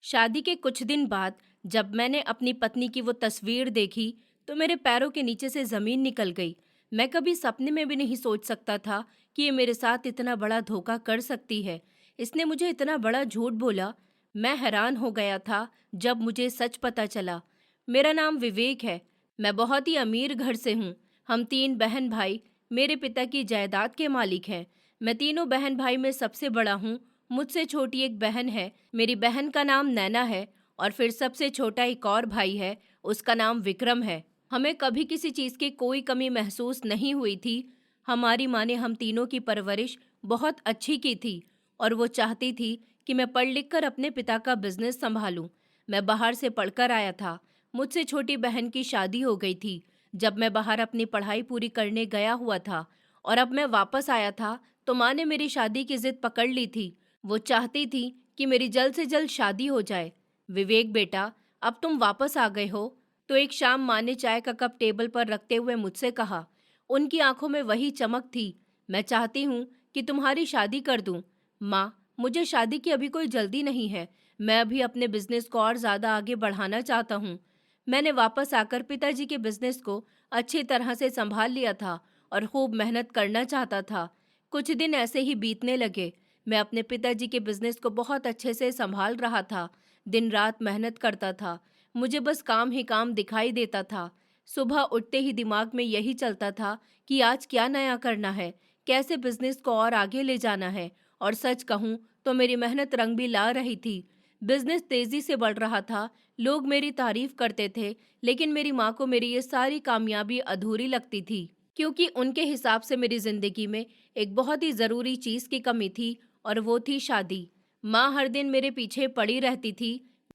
शादी के कुछ दिन बाद जब मैंने अपनी पत्नी की वो तस्वीर देखी तो मेरे पैरों के नीचे से जमीन निकल गई। मैं कभी सपने में भी नहीं सोच सकता था कि ये मेरे साथ इतना बड़ा धोखा कर सकती है। इसने मुझे इतना बड़ा झूठ बोला। मैं हैरान हो गया था जब मुझे सच पता चला। मेरा नाम विवेक है। मैं बहुत ही अमीर घर से हूँ। हम तीन बहन भाई मेरे पिता की जायदाद के मालिक हैं। मैं तीनों बहन भाई में सबसे बड़ा हूँ। मुझसे छोटी एक बहन है। मेरी बहन का नाम नैना है और फिर सबसे छोटा एक और भाई है। उसका नाम विक्रम है। हमें कभी किसी चीज़ की कोई कमी महसूस नहीं हुई थी। हमारी माँ ने हम तीनों की परवरिश बहुत अच्छी की थी और वो चाहती थी कि मैं पढ़ लिख कर अपने पिता का बिजनेस संभालूं। मैं बाहर से पढ़कर आया था। मुझसे छोटी बहन की शादी हो गई थी जब मैं बाहर अपनी पढ़ाई पूरी करने गया हुआ था, और अब मैं वापस आया था तो माँ ने मेरी शादी की जिद पकड़ ली थी। वो चाहती थी कि मेरी जल्द से जल्द शादी हो जाए। विवेक बेटा, अब तुम वापस आ गए हो। तो एक शाम माँ ने चाय का कप टेबल पर रखते हुए मुझसे कहा। उनकी आंखों में वही चमक थी। मैं चाहती हूँ कि तुम्हारी शादी कर दूँ। माँ, मुझे शादी की अभी कोई जल्दी नहीं है। मैं अभी अपने बिजनेस को और ज़्यादा आगे बढ़ाना चाहता हूँ। मैंने वापस आकर पिताजी के बिजनेस को अच्छी तरह से संभाल लिया था और खूब मेहनत करना चाहता था। कुछ दिन ऐसे ही बीतने लगे। मैं अपने पिताजी के बिजनेस को बहुत अच्छे से संभाल रहा था। दिन रात मेहनत करता था। मुझे बस काम ही काम दिखाई देता था। सुबह उठते ही दिमाग में यही चलता था कि आज क्या नया करना है, कैसे बिजनेस को और आगे ले जाना है। और सच कहूँ तो मेरी मेहनत रंग भी ला रही थी। बिजनेस तेजी से बढ़ रहा था। लोग मेरी तारीफ करते थे, लेकिन मेरी माँ को मेरी ये सारी कामयाबी अधूरी लगती थी, क्योंकि उनके हिसाब से मेरी जिंदगी में एक बहुत ही ज़रूरी चीज़ की कमी थी, और वो थी शादी। माँ हर दिन मेरे पीछे पड़ी रहती थी।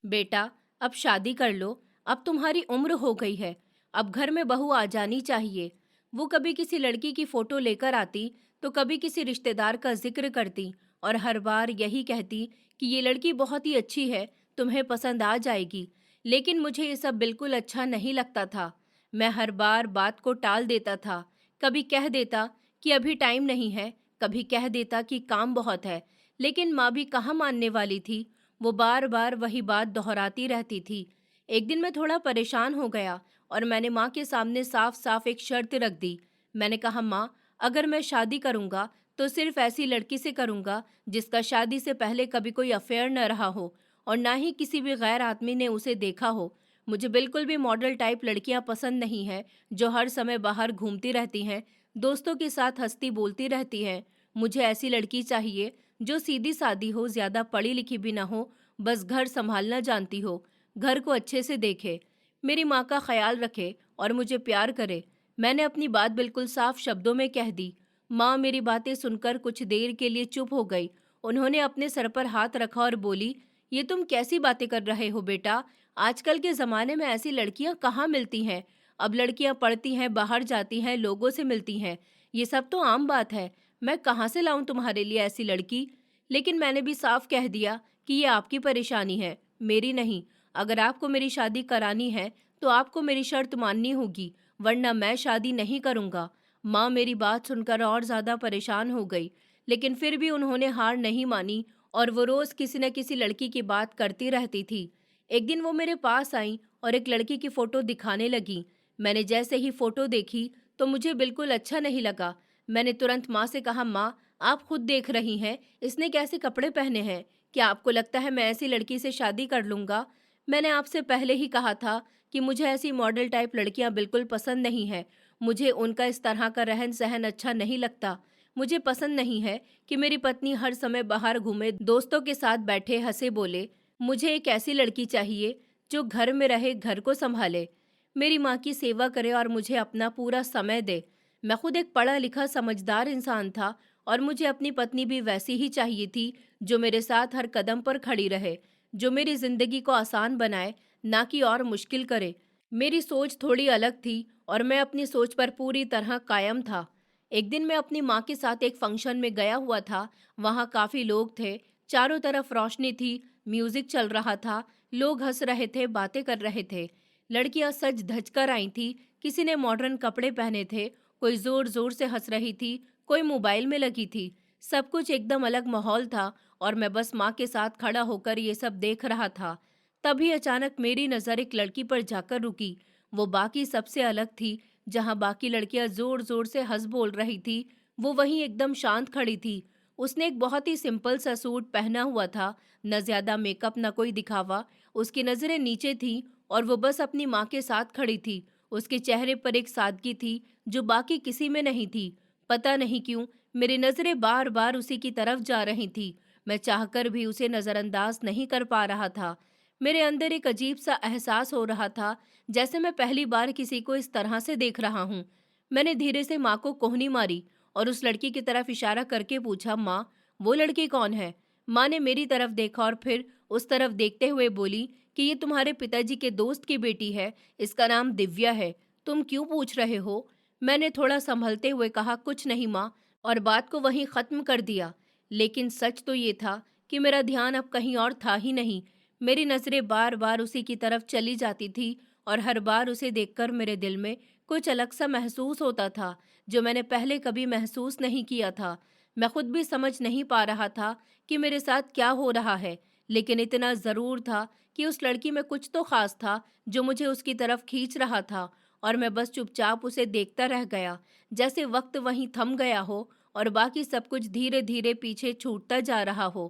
बेटा, अब शादी कर लो। अब तुम्हारी उम्र हो गई है। अब घर में बहू आ जानी चाहिए। वो कभी किसी लड़की की फोटो लेकर आती तो कभी किसी रिश्तेदार का जिक्र करती, और हर बार यही कहती कि ये लड़की बहुत ही अच्छी है, तुम्हें पसंद आ जाएगी। लेकिन मुझे ये सब बिल्कुल अच्छा नहीं लगता था। मैं हर बार बात को टाल देता था। कभी कह देता कि अभी टाइम नहीं है, कभी कह देता कि काम बहुत है। लेकिन माँ भी कहाँ मानने वाली थी। वो बार बार वही बात दोहराती रहती थी। एक दिन मैं थोड़ा परेशान हो गया और मैंने माँ के सामने साफ साफ एक शर्त रख दी। मैंने कहा, माँ, अगर मैं शादी करूँगा तो सिर्फ ऐसी लड़की से करूँगा जिसका शादी से पहले कभी कोई अफेयर न रहा हो और ना ही किसी भी गैर आदमी ने उसे देखा हो। मुझे बिल्कुल भी मॉडल टाइप लड़कियां पसंद नहीं है जो हर समय बाहर घूमती रहती हैं, दोस्तों के साथ हंसती बोलती रहती हैं। मुझे ऐसी लड़की चाहिए जो सीधी सादी हो, ज्यादा पढ़ी लिखी भी ना हो, बस घर संभालना जानती हो, घर को अच्छे से देखे, मेरी माँ का ख्याल रखे और मुझे प्यार करे। मैंने अपनी बात बिल्कुल साफ शब्दों में कह दी। माँ मेरी बातें सुनकर कुछ देर के लिए चुप हो गई। उन्होंने अपने सर पर हाथ रखा और बोली, ये तुम कैसी बातें कर रहे हो बेटा? आजकल के ज़माने में ऐसी लड़कियां कहाँ मिलती हैं? अब लड़कियां पढ़ती हैं, बाहर जाती हैं, लोगों से मिलती हैं। ये सब तो आम बात है। मैं कहाँ से लाऊं तुम्हारे लिए ऐसी लड़की? लेकिन मैंने भी साफ कह दिया कि ये आपकी परेशानी है, मेरी नहीं। अगर आपको मेरी शादी करानी है तो आपको मेरी शर्त माननी होगी, वरना मैं शादी नहीं करूँगा। माँ मेरी बात सुनकर और ज़्यादा परेशान हो गई, लेकिन फिर भी उन्होंने हार नहीं मानी और वो रोज़ किसी न किसी लड़की की बात करती रहती थी। एक दिन वो मेरे पास आई और एक लड़की की फ़ोटो दिखाने लगी। मैंने जैसे ही फ़ोटो देखी तो मुझे बिल्कुल अच्छा नहीं लगा। मैंने तुरंत माँ से कहा, माँ, आप खुद देख रही हैं, इसने कैसे कपड़े पहने हैं? क्या आपको लगता है मैं ऐसी लड़की से शादी कर लूँगा? मैंने आपसे पहले ही कहा था कि मुझे ऐसी मॉडल टाइप लड़कियां बिल्कुल पसंद नहीं है। मुझे उनका इस तरह का रहन सहन अच्छा नहीं लगता। मुझे पसंद नहीं है कि मेरी पत्नी हर समय बाहर घूमे, दोस्तों के साथ बैठे हंसे बोले। मुझे एक ऐसी लड़की चाहिए जो घर में रहे, घर को संभाले, मेरी माँ की सेवा करे और मुझे अपना पूरा समय दे। मैं खुद एक पढ़ा लिखा समझदार इंसान था और मुझे अपनी पत्नी भी वैसी ही चाहिए थी, जो मेरे साथ हर कदम पर खड़ी रहे, जो मेरी जिंदगी को आसान बनाए, ना कि और मुश्किल करे। मेरी सोच थोड़ी अलग थी और मैं अपनी सोच पर पूरी तरह कायम था। एक दिन मैं अपनी माँ के साथ एक फंक्शन में गया हुआ था। वहाँ काफ़ी लोग थे, चारों तरफ रोशनी थी, म्यूजिक चल रहा था, लोग हंस रहे थे, बातें कर रहे थे। लड़कियां सज धज कर आई थी, किसी ने मॉडर्न कपड़े पहने थे, कोई जोर जोर से हंस रही थी, कोई मोबाइल में लगी थी। सब कुछ एकदम अलग माहौल था और मैं बस माँ के साथ खड़ा होकर ये सब देख रहा था। तभी अचानक मेरी नज़र एक लड़की पर जाकर रुकी। वो बाकी सबसे अलग थी। जहाँ बाकी लड़कियां जोर जोर से हंस बोल रही थी, वो वहीं एकदम शांत खड़ी थी। उसने एक बहुत ही सिंपल सा सूट पहना हुआ था, न ज्यादा मेकअप न कोई दिखावा। उसकी नजरें नीचे थी और वो बस अपनी माँ के साथ खड़ी थी। उसके चेहरे पर एक सादगी थी जो बाकी किसी में नहीं थी। पता नहीं क्यों मेरी नजरें बार बार उसी की तरफ जा रही थी। मैं चाहकर भी उसे नजरअंदाज नहीं कर पा रहा था। मेरे अंदर एक अजीब सा एहसास हो रहा था, जैसे मैं पहली बार किसी को इस तरह से देख रहा हूँ। मैंने धीरे से माँ को कोहनी मारी और उस लड़की की तरफ इशारा करके पूछा, माँ, वो लड़की कौन है? माँ ने मेरी तरफ देखा और फिर उस तरफ देखते हुए बोली कि ये तुम्हारे पिताजी के दोस्त की बेटी है। इसका नाम दिव्या है। तुम क्यों पूछ रहे हो? मैंने थोड़ा संभलते हुए कहा, कुछ नहीं माँ, और बात को वहीं खत्म कर दिया। लेकिन सच तो ये था कि मेरा ध्यान अब कहीं और था ही नहीं। मेरी नजरें बार बार उसी की तरफ चली जाती थी और हर बार उसे देखकर मेरे दिल में कुछ अलग सा महसूस होता था, जो मैंने पहले कभी महसूस नहीं किया था। मैं खुद भी समझ नहीं पा रहा था कि मेरे साथ क्या हो रहा है, लेकिन इतना ज़रूर था कि उस लड़की में कुछ तो खास था जो मुझे उसकी तरफ खींच रहा था। और मैं बस चुपचाप उसे देखता रह गया, जैसे वक्त वहीं थम गया हो और बाकी सब कुछ धीरे धीरे पीछे छूटता जा रहा हो।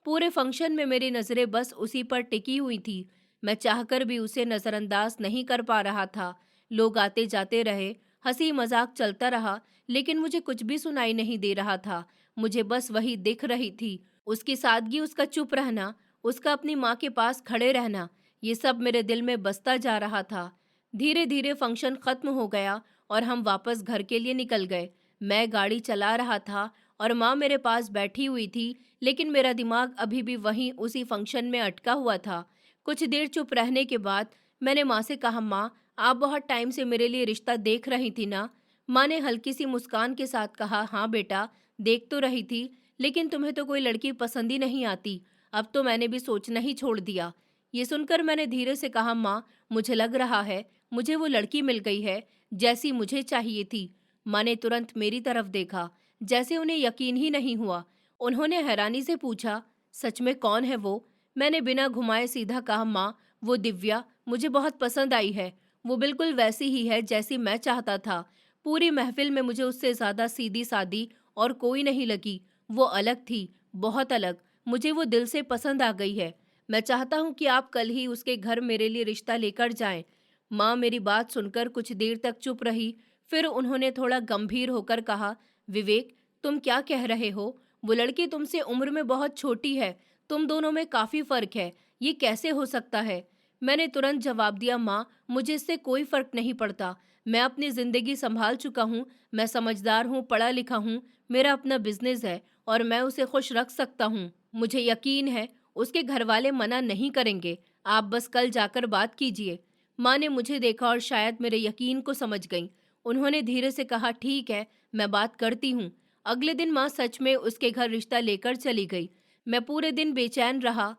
पूरे फंक्शन में मेरी नज़रें बस उसी पर टिकी हुई थी। मैं चाहकर भी उसे नज़रअंदाज नहीं कर पा रहा था। लोग आते जाते रहे, हंसी मजाक चलता रहा, लेकिन मुझे कुछ भी सुनाई नहीं दे रहा था। मुझे बस वही दिख रही थी, उसकी सादगी, उसका चुप रहना, उसका अपनी माँ के पास खड़े रहना। ये सब मेरे दिल में बसता जा रहा था। धीरे धीरे फंक्शन खत्म हो गया और हम वापस घर के लिए निकल गए। मैं गाड़ी चला रहा था और माँ मेरे पास बैठी हुई थी, लेकिन मेरा दिमाग अभी भी वहीं उसी फंक्शन में अटका हुआ था। कुछ देर चुप रहने के बाद मैंने माँ से कहा, माँ, आप बहुत टाइम से मेरे लिए रिश्ता देख रही थी ना? माँ ने हल्की सी मुस्कान के साथ कहा, हाँ बेटा, देख तो रही थी, लेकिन तुम्हें तो कोई लड़की पसंद ही नहीं आती। अब तो मैंने भी सोचना ही छोड़ दिया। ये सुनकर मैंने धीरे से कहा, माँ, मुझे लग रहा है मुझे वो लड़की मिल गई है जैसी मुझे चाहिए थी। माँ ने तुरंत मेरी तरफ देखा, जैसे उन्हें यकीन ही नहीं हुआ। उन्होंने हैरानी से पूछा, सच में कौन है वो? मैंने बिना घुमाए सीधा कहा, माँ, वो दिव्या मुझे बहुत पसंद आई है। वो बिल्कुल वैसी ही है जैसी मैं चाहता था। पूरी महफिल में मुझे उससे ज्यादा सीधी सादी और कोई नहीं लगी। वो अलग थी, बहुत अलग। मुझे वो दिल से पसंद आ गई है। मैं चाहता हूँ कि आप कल ही उसके घर मेरे लिए रिश्ता लेकर जाएं। माँ मेरी बात सुनकर कुछ देर तक चुप रही। फिर उन्होंने थोड़ा गंभीर होकर कहा, विवेक, तुम क्या कह रहे हो? वो लड़की तुमसे उम्र में बहुत छोटी है। तुम दोनों में काफी फर्क है। ये कैसे हो सकता है? मैंने तुरंत जवाब दिया, माँ, मुझे इससे कोई फर्क नहीं पड़ता। मैं अपनी जिंदगी संभाल चुका हूँ। मैं समझदार हूँ, पढ़ा लिखा हूँ, मेरा अपना बिजनेस है और मैं उसे खुश रख सकता हूँ। मुझे यकीन है उसके घर वाले मना नहीं करेंगे। आप बस कल जाकर बात कीजिए। माँ ने मुझे देखा और शायद मेरे यकीन को समझ गईं। उन्होंने धीरे से कहा, ठीक है, मैं बात करती हूँ। अगले दिन माँ सच में उसके घर रिश्ता लेकर चली गई। मैं पूरे दिन बेचैन रहा,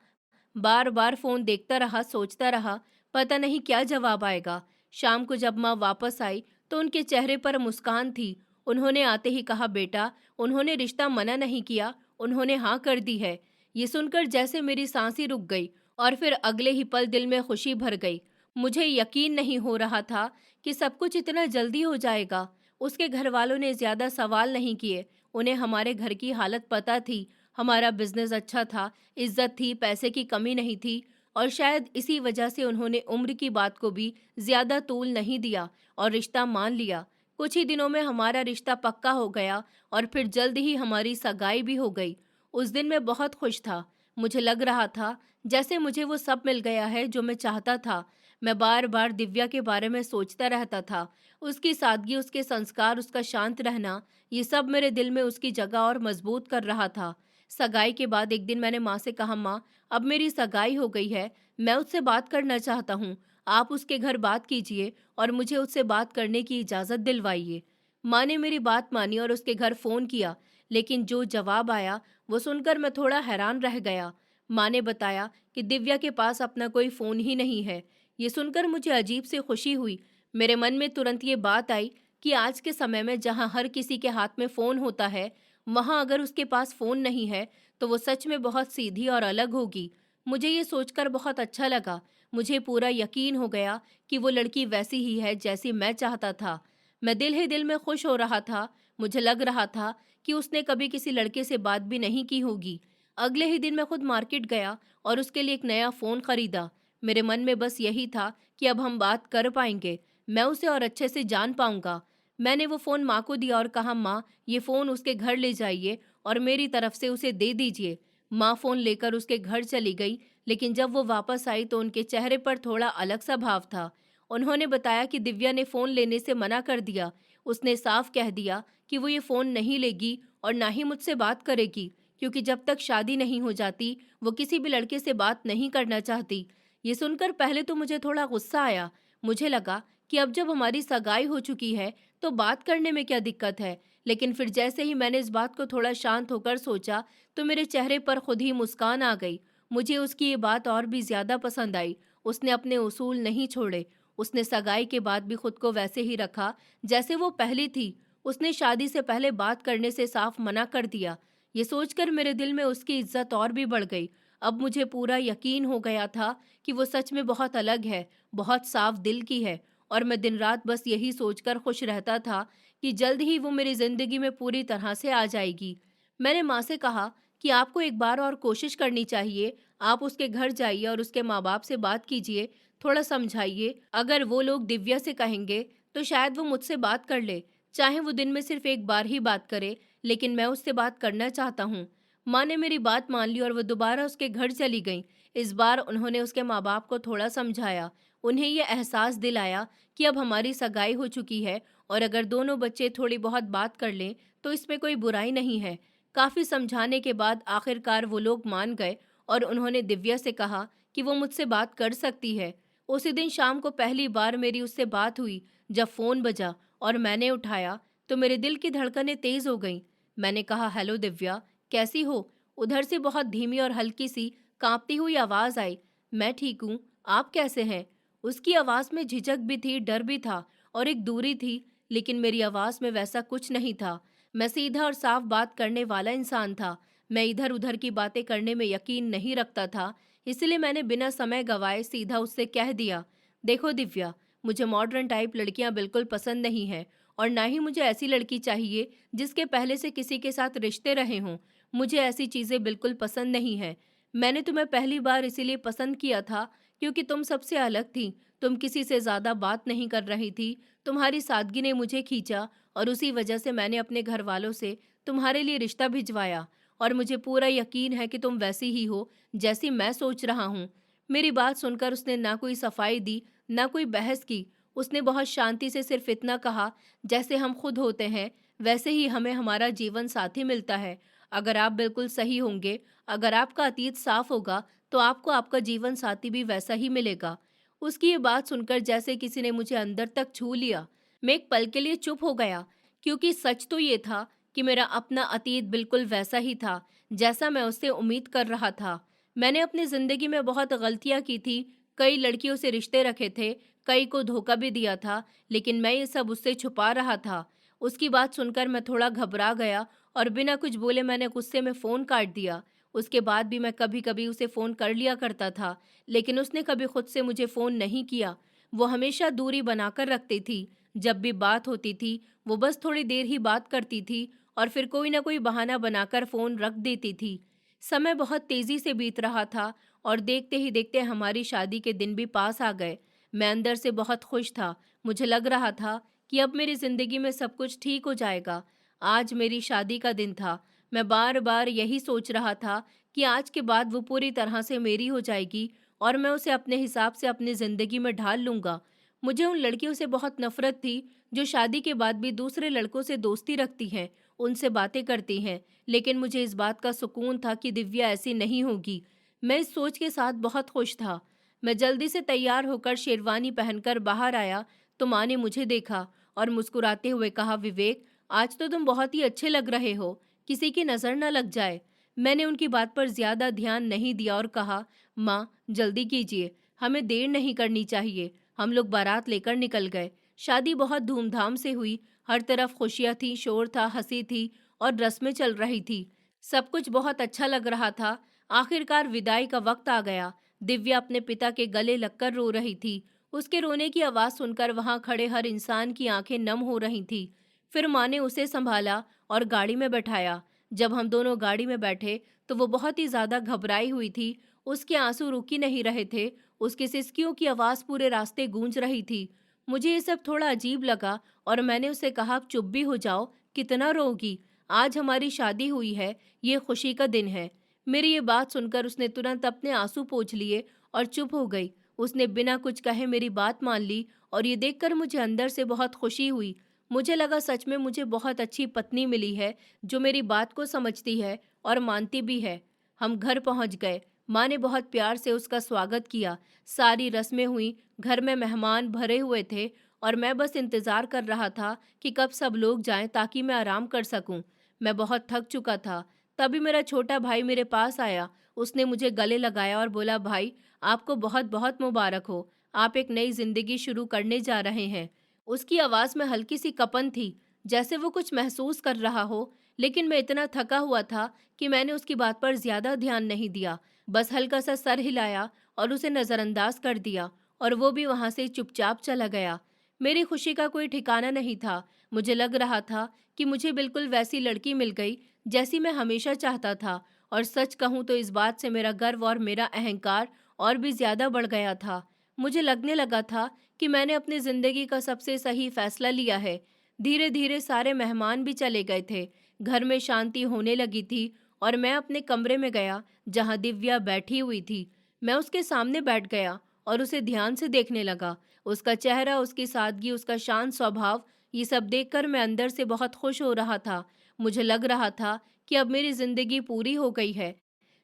बार बार फोन देखता रहा, सोचता रहा, पता नहीं क्या जवाब आएगा। शाम को जब माँ वापस आई तो उनके चेहरे पर मुस्कान थी। उन्होंने आते ही कहा, बेटा, उन्होंने रिश्ता मना नहीं किया, उन्होंने हाँ कर दी है। ये सुनकर जैसे मेरी सांसें रुक गई और फिर अगले ही पल दिल में खुशी भर गई। मुझे यकीन नहीं हो रहा था कि सब कुछ इतना जल्दी हो जाएगा। उसके घर वालों ने ज्यादा सवाल नहीं किए। उन्हें हमारे घर की हालत पता थी। हमारा बिजनेस अच्छा था, इज्जत थी, पैसे की कमी नहीं थी और शायद इसी वजह से उन्होंने उम्र की बात को भी ज्यादा तूल नहीं दिया और रिश्ता मान लिया। कुछ ही दिनों में हमारा रिश्ता पक्का हो गया और फिर जल्द ही हमारी सगाई भी हो गई। उस दिन मैं बहुत खुश था। मुझे लग रहा था जैसे मुझे वो सब मिल गया है जो मैं चाहता था। मैं बार बार दिव्या के बारे में सोचता रहता था। उसकी सादगी, उसके संस्कार, उसका शांत रहना, ये सब मेरे दिल में उसकी जगह और मजबूत कर रहा था। सगाई के बाद एक दिन मैंने माँ से कहा, माँ, अब मेरी सगाई हो गई है, मैं उससे बात करना चाहता हूँ। आप उसके घर बात कीजिए और मुझे उससे बात करने की इजाज़त दिलवाइए। माँ ने मेरी बात मानी और उसके घर फ़ोन किया, लेकिन जो जवाब आया वो सुनकर मैं थोड़ा हैरान रह गया। माँ ने बताया कि दिव्या के पास अपना कोई फ़ोन ही नहीं है। ये सुनकर मुझे अजीब सी खुशी हुई। मेरे मन में तुरंत ये बात आई कि आज के समय में जहाँ हर किसी के हाथ में फ़ोन होता है, वहाँ अगर उसके पास फ़ोन नहीं है, तो वो सच में बहुत सीधी और अलग होगी। मुझे ये सोचकर बहुत अच्छा लगा। मुझे पूरा यकीन हो गया कि वो लड़की वैसी ही है जैसी मैं चाहता था। मैं दिल ही दिल में खुश हो रहा था। मुझे लग रहा था कि उसने कभी किसी लड़के से बात भी नहीं की होगी। अगले ही दिन मैं खुद मार्केट गया और उसके लिए एक नया फ़ोन खरीदा। मेरे मन में बस यही था कि अब हम बात कर पाएंगे, मैं उसे और अच्छे से जान पाऊंगा। मैंने वो फ़ोन माँ को दिया और कहा, माँ, ये फ़ोन उसके घर ले जाइए और मेरी तरफ से उसे दे दीजिए। माँ फ़ोन लेकर उसके घर चली गई, लेकिन जब वो वापस आई तो उनके चेहरे पर थोड़ा अलग सा भाव था। उन्होंने बताया कि दिव्या ने फ़ोन लेने से मना कर दिया। उसने साफ कह दिया कि वो ये फ़ोन नहीं लेगी और ना ही मुझसे बात करेगी, क्योंकि जब तक शादी नहीं हो जाती वो किसी भी लड़के से बात नहीं करना चाहती। ये सुनकर पहले तो मुझे थोड़ा गुस्सा आया। मुझे लगा कि अब जब हमारी सगाई हो चुकी है तो बात करने में क्या दिक्कत है। लेकिन फिर जैसे ही मैंने इस बात को थोड़ा शांत होकर सोचा तो मेरे चेहरे पर खुद ही मुस्कान आ गई। मुझे उसकी ये बात और भी ज्यादा पसंद आई। उसने अपने उसूल नहीं छोड़े। उसने सगाई के बाद भी खुद को वैसे ही रखा जैसे वो पहली थी। उसने शादी से पहले बात करने से साफ मना कर दिया। ये सोचकर मेरे दिल में उसकी इज्जत और भी बढ़ गई। अब मुझे पूरा यकीन हो गया था कि वो सच में बहुत अलग है, बहुत साफ दिल की है। और मैं दिन रात बस यही सोचकर खुश रहता था कि जल्द ही वो मेरी जिंदगी में पूरी तरह से आ जाएगी। मैंने माँ से कहा कि आपको एक बार और कोशिश करनी चाहिए। आप उसके घर जाइए और उसके माँ बाप से बात कीजिए, थोड़ा समझाइए। अगर वो लोग दिव्या से कहेंगे तो शायद वो मुझसे बात कर ले, चाहे वो दिन में सिर्फ एक बार ही बात करे, लेकिन मैं उससे बात करना चाहता हूँ। माँ ने मेरी बात मान ली और वो दोबारा उसके घर चली गई। इस बार उन्होंने उसके माँ बाप को थोड़ा समझाया, उन्हें ये एहसास दिलाया कि अब हमारी सगाई हो चुकी है और अगर दोनों बच्चे थोड़ी बहुत बात कर लें तो इसमें कोई बुराई नहीं है। काफ़ी समझाने के बाद आखिरकार वो लोग मान गए और उन्होंने दिव्या से कहा कि वो मुझसे बात कर सकती है। उसी दिन शाम को पहली बार मेरी उससे बात हुई। जब फ़ोन बजा और मैंने उठाया तो मेरे दिल की धड़कनें तेज़ हो गईं। मैंने कहा, हेलो दिव्या, कैसी हो? उधर से बहुत धीमी और हल्की सी कांपती हुई आवाज़ आई। मैं ठीक हूँ, आप कैसे हैं? उसकी आवाज़ में झिझक भी थी, डर भी था और एक दूरी थी, लेकिन मेरी आवाज़ में वैसा कुछ नहीं था। मैं सीधा और साफ बात करने वाला इंसान था। मैं इधर उधर की बातें करने में यकीन नहीं रखता था, इसलिए मैंने बिना समय गवाए सीधा उससे कह दिया, देखो दिव्या, मुझे मॉडर्न टाइप लड़कियां बिल्कुल पसंद नहीं है और ना ही मुझे ऐसी लड़की चाहिए जिसके पहले से किसी के साथ रिश्ते रहे हों। मुझे ऐसी चीज़ें बिल्कुल पसंद नहीं है। मैंने तुम्हें पहली बार इसीलिए पसंद किया था क्योंकि तुम सबसे अलग थी। तुम किसी से ज़्यादा बात नहीं कर रही थी। तुम्हारी सादगी ने मुझे खींचा और उसी वजह से मैंने अपने घर वालों से तुम्हारे लिए रिश्ता भिजवाया और मुझे पूरा यकीन है कि तुम वैसी ही हो जैसी मैं सोच रहा हूँ। मेरी बात सुनकर उसने ना कोई सफाई दी, ना कोई बहस की। उसने बहुत शांति से सिर्फ इतना कहा, जैसे हम खुद होते हैं वैसे ही हमें हमारा जीवन साथी मिलता है। अगर आप बिल्कुल सही होंगे, अगर आपका अतीत साफ होगा तो आपको आपका जीवन साथी भी वैसा ही मिलेगा। उसकी ये बात सुनकर जैसे किसी ने मुझे अंदर तक छू लिया। मैं एक पल के लिए चुप हो गया, क्योंकि सच तो ये था कि मेरा अपना अतीत बिल्कुल वैसा ही था जैसा मैं उससे उम्मीद कर रहा था। मैंने अपनी जिंदगी में बहुत गलतियां की थी, कई लड़कियों से रिश्ते रखे थे, कई को धोखा भी दिया था, लेकिन मैं ये सब उससे छुपा रहा था। उसकी बात सुनकर मैं थोड़ा घबरा गया और बिना कुछ बोले मैंने गुस्से में फ़ोन काट दिया। उसके बाद भी मैं कभी कभी उसे फ़ोन कर लिया करता था, लेकिन उसने कभी खुद से मुझे फ़ोन नहीं किया। वो हमेशा दूरी बनाकर रखती थी। जब भी बात होती थी वो बस थोड़ी देर ही बात करती थी और फिर कोई ना कोई बहाना बनाकर फ़ोन रख देती थी। समय बहुत तेज़ी से बीत रहा था और देखते ही देखते हमारी शादी के दिन भी पास आ गए। मैं अंदर से बहुत खुश था। मुझे लग रहा था कि अब मेरी ज़िंदगी में सब कुछ ठीक हो जाएगा। आज मेरी शादी का दिन था। मैं बार बार यही सोच रहा था कि आज के बाद वो पूरी तरह से मेरी हो जाएगी और मैं उसे अपने हिसाब से अपनी ज़िंदगी में ढाल लूँगा। मुझे उन लड़कियों से बहुत नफ़रत थी जो शादी के बाद भी दूसरे लड़कों से दोस्ती रखती हैं, उनसे बातें करती हैं, लेकिन मुझे इस बात का सुकून था कि दिव्या ऐसी नहीं होगी। मैं इस सोच के साथ बहुत खुश था। मैं जल्दी से तैयार होकर शेरवानी पहनकर बाहर आया तो माँ ने मुझे देखा और मुस्कुराते हुए कहा, विवेक, आज तो तुम बहुत ही अच्छे लग रहे हो, किसी की नज़र न लग जाए। मैंने उनकी बात पर ज्यादा ध्यान नहीं दिया और कहा, माँ, जल्दी कीजिए, हमें देर नहीं करनी चाहिए। हम लोग बारात लेकर निकल गए। शादी बहुत धूमधाम से हुई। हर तरफ खुशियाँ थी, शोर था, हंसी थी और रस्में चल रही थी। सब कुछ बहुत अच्छा लग रहा था। आखिरकार विदाई का वक्त आ गया। दिव्या अपने पिता के गले लगकर रो रही थी। उसके रोने की आवाज़ सुनकर वहां खड़े हर इंसान की आंखें नम हो रही थी। फिर माँ ने उसे संभाला और गाड़ी में बैठाया। जब हम दोनों गाड़ी में बैठे तो वो बहुत ही ज़्यादा घबराई हुई थी। उसके आंसू रुक ही नहीं रहे थे। उसकी सिसकियों की आवाज़ पूरे रास्ते गूंज रही थी। मुझे ये सब थोड़ा अजीब लगा और मैंने उसे कहा, चुप भी हो जाओ, कितना रोगी। आज हमारी शादी हुई है, ये खुशी का दिन है। मेरी ये बात सुनकर उसने तुरंत अपने आंसू पोंछ लिए और चुप हो गई। उसने बिना कुछ कहे मेरी बात मान ली और ये देखकर मुझे अंदर से बहुत खुशी हुई। मुझे लगा सच में मुझे बहुत अच्छी पत्नी मिली है जो मेरी बात को समझती है और मानती भी है। हम घर पहुंच गए। माँ ने बहुत प्यार से उसका स्वागत किया। सारी रस्में हुई। घर में मेहमान भरे हुए थे और मैं बस इंतज़ार कर रहा था कि कब सब लोग जाएं ताकि मैं आराम कर सकूं। मैं बहुत थक चुका था। तभी मेरा छोटा भाई मेरे पास आया। उसने मुझे गले लगाया और बोला, भाई, आपको बहुत बहुत मुबारक हो। आप एक नई जिंदगी शुरू करने जा रहे हैं। उसकी आवाज़ में हल्की सी कपन थी, जैसे वो कुछ महसूस कर रहा हो। लेकिन मैं इतना थका हुआ था कि मैंने उसकी बात पर ज्यादा ध्यान नहीं दिया। बस हल्का सा सर हिलाया और उसे नज़रअंदाज कर दिया और वो भी वहां से चुपचाप चला गया। मेरी खुशी का कोई ठिकाना नहीं था। मुझे लग रहा था कि मुझे बिल्कुल वैसी लड़की मिल गई जैसी मैं हमेशा चाहता था। और सच कहूँ तो इस बात से मेरा गर्व और मेरा अहंकार और भी ज्यादा बढ़ गया था। मुझे लगने लगा था कि मैंने अपनी जिंदगी का सबसे सही फैसला लिया है। धीरे धीरे सारे मेहमान भी चले गए थे। घर में शांति होने लगी थी और मैं अपने कमरे में गया जहां दिव्या बैठी हुई थी। मैं उसके सामने बैठ गया और उसे ध्यान से देखने लगा। उसका चेहरा, उसकी सादगी, उसका शांत स्वभाव, ये सब देखकर मैं अंदर से बहुत खुश हो रहा था। मुझे लग रहा था कि अब मेरी जिंदगी पूरी हो गई है।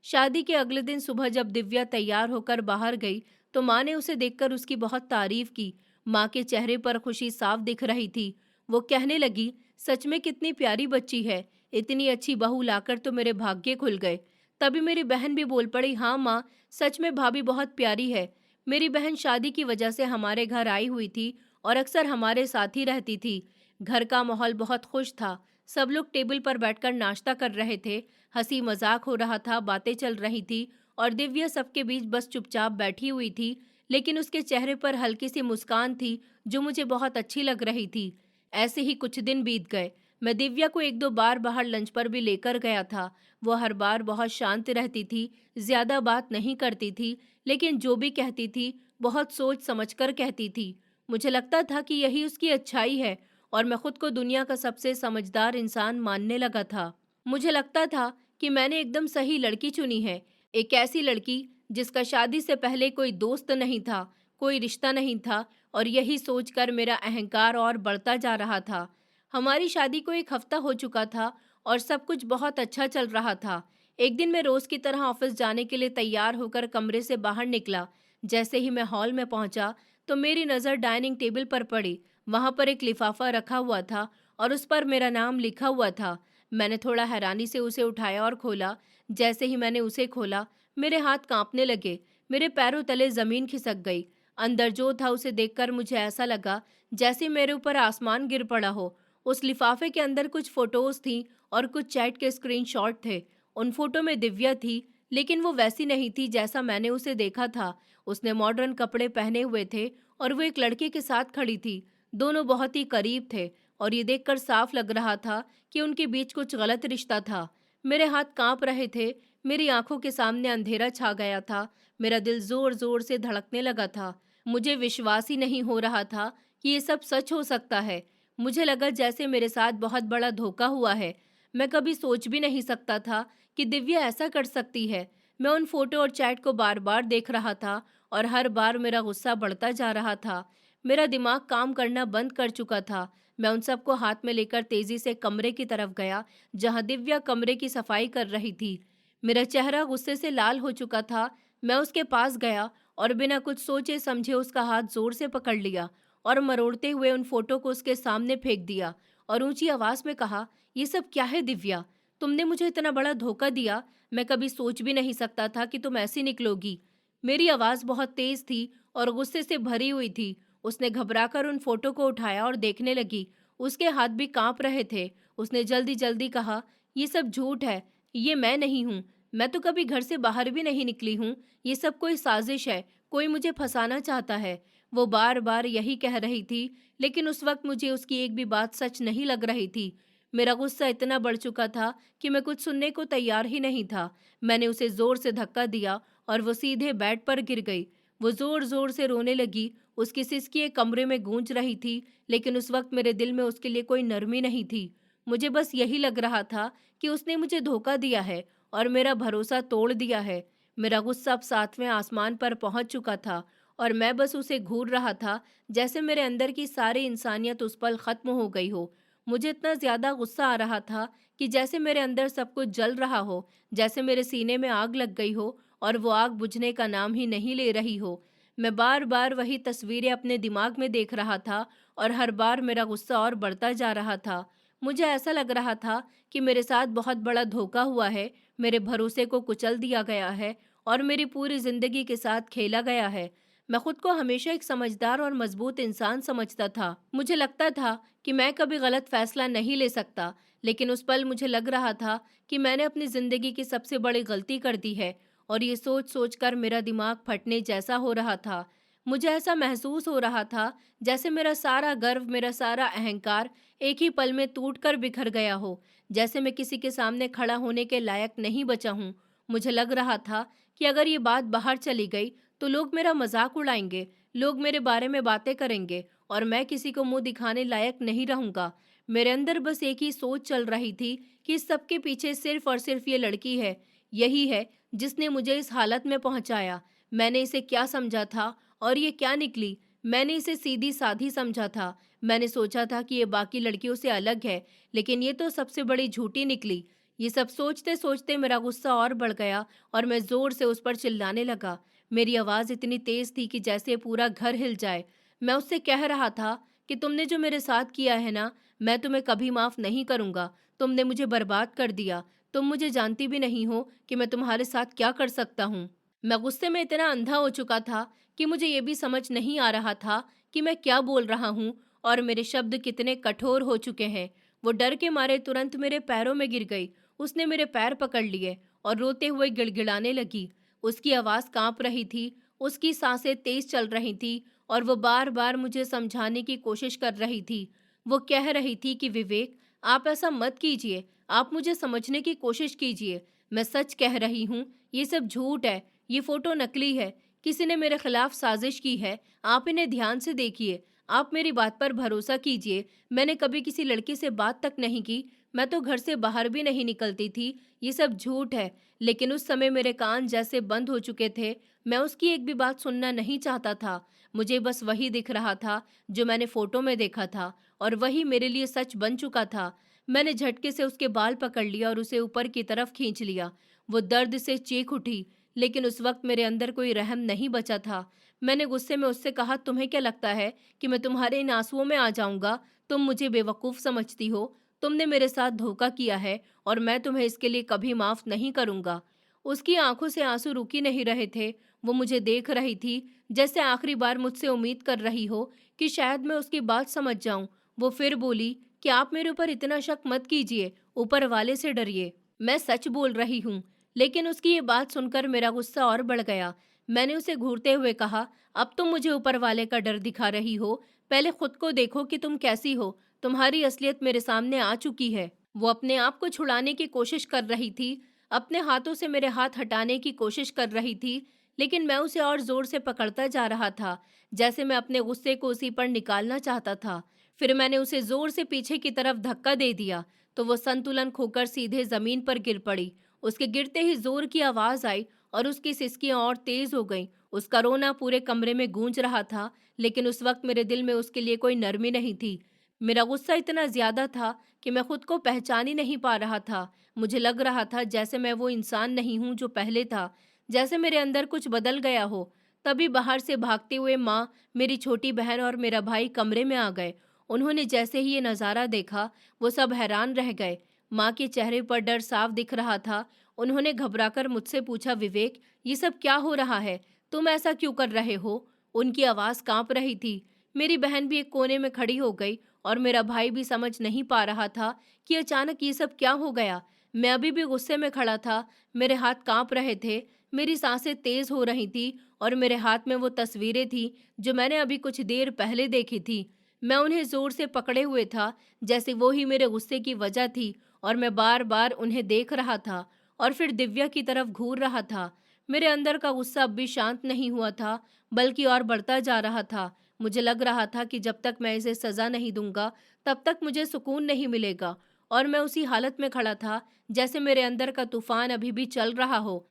शादी के अगले दिन सुबह जब दिव्या तैयार होकर बाहर गई तो माँ ने उसे देखकर उसकी बहुत तारीफ की। माँ के चेहरे पर खुशी साफ दिख रही थी। वो कहने लगी, सच में कितनी प्यारी बच्ची है। इतनी अच्छी बहू लाकर तो मेरे भाग्य खुल गए। तभी मेरी बहन भी बोल पड़ी, हाँ माँ, सच में भाभी बहुत प्यारी है। मेरी बहन शादी की वजह से हमारे घर आई हुई थी और अक्सर हमारे साथ ही रहती थी। घर का माहौल बहुत खुश था। सब लोग टेबल पर बैठकर नाश्ता कर रहे थे। हंसी मजाक हो रहा था, बातें चल रही थी और दिव्या सबके बीच बस चुपचाप बैठी हुई थी। लेकिन उसके चेहरे पर हल्की सी मुस्कान थी जो मुझे बहुत अच्छी लग रही थी। ऐसे ही कुछ दिन बीत गए। मैं दिव्या को एक दो बार बाहर लंच पर भी लेकर गया था। वो हर बार बहुत शांत रहती थी, ज्यादा बात नहीं करती थी, लेकिन जो भी कहती थी बहुत सोच समझकर कहती थी। मुझे लगता था कि यही उसकी अच्छाई है और मैं खुद को दुनिया का सबसे समझदार इंसान मानने लगा था। मुझे लगता था कि मैंने एकदम सही लड़की चुनी है। एक ऐसी लड़की जिसका शादी से पहले कोई दोस्त नहीं था, कोई रिश्ता नहीं था। और यही सोचकर मेरा अहंकार और बढ़ता जा रहा था। हमारी शादी को एक हफ्ता हो चुका था और सब कुछ बहुत अच्छा चल रहा था। एक दिन मैं रोज की तरह ऑफिस जाने के लिए तैयार होकर कमरे से बाहर निकला। जैसे ही मैं हॉल में पहुंचा तो मेरी नज़र डाइनिंग टेबल पर पड़ी। वहां पर एक लिफाफा रखा हुआ था और उस पर मेरा नाम लिखा हुआ था। मैंने थोड़ा हैरानी से उसे उठाया और खोला। जैसे ही मैंने उसे खोला, मेरे हाथ कांपने लगे। मेरे पैरों तले जमीन खिसक गई। अंदर जो था उसे देखकर मुझे ऐसा लगा जैसे मेरे ऊपर आसमान गिर पड़ा हो। उस लिफाफे के अंदर कुछ फोटोज थी और कुछ चैट के स्क्रीनशॉट थे। उन फोटो में दिव्या थी, लेकिन वो वैसी नहीं थी जैसा मैंने उसे देखा था। उसने मॉडर्न कपड़े पहने हुए थे और वो एक लड़के के साथ खड़ी थी। दोनों बहुत ही करीब थे और ये देखकर साफ लग रहा था कि उनके बीच कुछ गलत रिश्ता था। मेरे हाथ कांप रहे थे। मेरी आंखों के सामने अंधेरा छा गया था। मेरा दिल जोर जोर से धड़कने लगा था। मुझे विश्वास ही नहीं हो रहा था कि ये सब सच हो सकता है। मुझे लगा जैसे मेरे साथ बहुत बड़ा धोखा हुआ है। मैं कभी सोच भी नहीं सकता था कि दिव्या ऐसा कर सकती है। मैं उन फोटो और चैट को बार बार देख रहा था और हर बार मेरा गुस्सा बढ़ता जा रहा था। मेरा दिमाग काम करना बंद कर चुका था। मैं उन सबको हाथ में लेकर तेजी से कमरे की तरफ गया जहां दिव्या कमरे की सफाई कर रही थी। मेरा चेहरा गुस्से से लाल हो चुका था। मैं उसके पास गया और बिना कुछ सोचे समझे उसका हाथ जोर से पकड़ लिया और मरोड़ते हुए उन फोटो को उसके सामने फेंक दिया और ऊंची आवाज में कहा, ये सब क्या है दिव्या? तुमने मुझे इतना बड़ा धोखा दिया। मैं कभी सोच भी नहीं सकता था कि तुम ऐसी निकलोगी। मेरी आवाज बहुत तेज थी और गुस्से से भरी हुई थी। उसने घबराकर उन फोटो को उठाया और देखने लगी। उसके हाथ भी कांप रहे थे। उसने जल्दी जल्दी कहा, ये सब झूठ है, ये मैं नहीं हूँ, मैं तो कभी घर से बाहर भी नहीं निकली हूँ, ये सब कोई साजिश है, कोई मुझे फंसाना चाहता है। वो बार बार यही कह रही थी, लेकिन उस वक्त मुझे उसकी एक भी बात सच नहीं लग रही थी। मेरा गुस्सा इतना बढ़ चुका था कि मैं कुछ सुनने को तैयार ही नहीं था। मैंने उसे जोर से धक्का दिया और वो सीधे बेड पर गिर गई। वो जोर जोर से रोने लगी। उसकी सिसकियां कमरे में गूंज रही थी, लेकिन उस वक्त मेरे दिल में उसके लिए कोई नरमी नहीं थी। मुझे बस यही लग रहा था कि उसने मुझे धोखा दिया है और मेरा भरोसा तोड़ दिया है। मेरा गुस्सा अब 7वें आसमान पर पहुंच चुका था और मैं बस उसे घूर रहा था, जैसे मेरे अंदर की सारी इंसानियत उस पल खत्म हो गई हो। मुझे इतना ज्यादा गुस्सा आ रहा था कि जैसे मेरे अंदर सब कुछ जल रहा हो, जैसे मेरे सीने में आग लग गई हो और वो आग बुझने का नाम ही नहीं ले रही हो। मैं बार बार वही तस्वीरें अपने दिमाग में देख रहा था और हर बार मेरा गुस्सा और बढ़ता जा रहा था। मुझे ऐसा लग रहा था कि मेरे साथ बहुत बड़ा धोखा हुआ है, मेरे भरोसे को कुचल दिया गया है और मेरी पूरी जिंदगी के साथ खेला गया है। मैं खुद को हमेशा एक समझदार और मजबूत इंसान समझता था। मुझे लगता था कि मैं कभी गलत फैसला नहीं ले सकता, लेकिन उस पल मुझे लग रहा था कि मैंने अपनी जिंदगी की सबसे बड़ी गलती कर दी है और ये सोच सोच कर मेरा दिमाग फटने जैसा हो रहा था। मुझे ऐसा महसूस हो रहा था जैसे मेरा सारा गर्व, मेरा सारा अहंकार एक ही पल में टूट कर बिखर गया हो, जैसे मैं किसी के सामने खड़ा होने के लायक नहीं बचा हूँ। मुझे लग रहा था कि अगर ये बात बाहर चली गई तो लोग मेरा मजाक उड़ाएंगे, लोग मेरे बारे में बातें करेंगे और मैं किसी को मुंह दिखाने लायक नहीं रहूंगा। मेरे अंदर बस एक ही सोच चल रही थी कि इस सबके पीछे सिर्फ और सिर्फ ये लड़की है, यही है जिसने मुझे इस हालत में पहुंचाया। मैंने इसे क्या समझा था और ये क्या निकली। मैंने इसे सीधी साधी समझा था। मैंने सोचा था कि ये बाकी लड़कियों से अलग है, लेकिन ये तो सबसे बड़ी झूठी निकली। ये सब सोचते सोचते मेरा गुस्सा और बढ़ गया और मैं जोर से उस पर चिल्लाने लगा। मेरी आवाज इतनी तेज थी कि जैसे पूरा घर हिल जाए। मैं उससे कह रहा था कि तुमने जो मेरे साथ किया है ना, मैं तुम्हें कभी माफ नहीं करूंगा। तुमने मुझे बर्बाद कर दिया। तुम मुझे जानती भी नहीं हो कि मैं तुम्हारे साथ क्या कर सकता हूँ। मैं गुस्से में इतना अंधा हो चुका था कि मुझे ये भी समझ नहीं आ रहा था कि मैं क्या बोल रहा हूँ और मेरे शब्द कितने कठोर हो चुके हैं। वो डर के मारे तुरंत मेरे पैरों में गिर गई। उसने मेरे पैर पकड़ लिए और रोते हुए गिड़गिड़ाने लगी। उसकी आवाज़ कांप रही थी, उसकी सांसें तेज चल रही थी और वो बार बार मुझे समझाने की कोशिश कर रही थी। वो कह रही थी कि विवेक, आप ऐसा मत कीजिए, आप मुझे समझने की कोशिश कीजिए। मैं सच कह रही हूँ, ये सब झूठ है, ये फोटो नकली है, किसी ने मेरे खिलाफ साजिश की है। आप इन्हें ध्यान से देखिए, आप मेरी बात पर भरोसा कीजिए। मैंने कभी किसी लड़की से बात तक नहीं की, मैं तो घर से बाहर भी नहीं निकलती थी। ये सब झूठ है। लेकिन उस समय मेरे कान जैसे बंद हो चुके थे। मैं उसकी एक भी बात सुनना नहीं चाहता था। मुझे बस वही दिख रहा था जो मैंने फोटो में देखा था और वही मेरे लिए सच बन चुका था। मैंने झटके से उसके बाल पकड़ लिया और उसे ऊपर की तरफ खींच लिया। वो दर्द से चीख उठी, लेकिन उस वक्त मेरे अंदर कोई रहम नहीं बचा था। मैंने गुस्से में उससे कहा, तुम्हें क्या लगता है कि मैं तुम्हारे इन आंसुओं में आ जाऊंगा? तुम मुझे बेवकूफ़ समझती हो। तुमने मेरे साथ धोखा किया है और मैं तुम्हें इसके लिए कभी माफ़ नहीं करूंगा। उसकी आंखों से आंसू रुक ही नहीं रहे थे। वो मुझे देख रही थी जैसे आखिरी बार मुझसे उम्मीद कर रही हो कि शायद मैं उसकी बात समझ जाऊं। वो फिर बोली कि आप मेरे ऊपर इतना शक मत कीजिए, ऊपर वाले से डरिए। मैं सच बोल रही हूँ। लेकिन उसकी ये बात सुनकर मेरा गुस्सा और बढ़ गया। मैंने उसे घूरते हुए कहा, अब तुम मुझे ऊपर वाले का डर दिखा रही हो, पहले खुद को देखो कि तुम कैसी हो। तुम्हारी असलियत मेरे सामने आ चुकी है। वो अपने आप को छुड़ाने की कोशिश कर रही थी, अपने हाथों से मेरे हाथ हटाने की कोशिश कर रही थी, लेकिन मैं उसे और जोर से पकड़ता जा रहा था, जैसे मैं अपने गुस्से को उसी पर निकालना चाहता था। फिर मैंने उसे जोर से पीछे की तरफ धक्का दे दिया तो वो संतुलन खोकर सीधे जमीन पर गिर पड़ी। उसके गिरते ही जोर की आवाज आई और उसकी सिसकियां और तेज हो गईं। उसका रोना पूरे कमरे में गूंज रहा था, लेकिन उस वक्त मेरे दिल में उसके लिए कोई नरमी नहीं थी। मेरा गुस्सा इतना ज्यादा था कि मैं खुद को पहचान ही नहीं पा रहा था। मुझे लग रहा था जैसे मैं वो इंसान नहीं हूँ जो पहले था, जैसे मेरे अंदर कुछ बदल गया हो। तभी बाहर से भागते हुए माँ, मेरी छोटी बहन और मेरा भाई कमरे में आ गए। उन्होंने जैसे ही ये नज़ारा देखा, वो सब हैरान रह गए। माँ के चेहरे पर डर साफ दिख रहा था। उन्होंने घबराकर मुझसे पूछा, विवेक, ये सब क्या हो रहा है? तुम ऐसा क्यों कर रहे हो? उनकी आवाज़ कांप रही थी। मेरी बहन भी एक कोने में खड़ी हो गई और मेरा भाई भी समझ नहीं पा रहा था कि अचानक ये सब क्या हो गया। मैं अभी भी गुस्से में खड़ा था, मेरे हाथ कांप रहे थे, मेरी सांसें तेज हो रही थी और मेरे हाथ में वो तस्वीरें थी जो मैंने अभी कुछ देर पहले देखी थी। मैं उन्हें जोर से पकड़े हुए था, जैसे वो ही मेरे गुस्से की वजह थी, और मैं बार बार उन्हें देख रहा था और फिर दिव्या की तरफ घूर रहा था। मेरे अंदर का गुस्सा अब भी शांत नहीं हुआ था, बल्कि और बढ़ता जा रहा था। मुझे लग रहा था कि जब तक मैं इसे सजा नहीं दूंगा, तब तक मुझे सुकून नहीं मिलेगा, और मैं उसी हालत में खड़ा था जैसे मेरे अंदर का तूफान अभी भी चल रहा हो।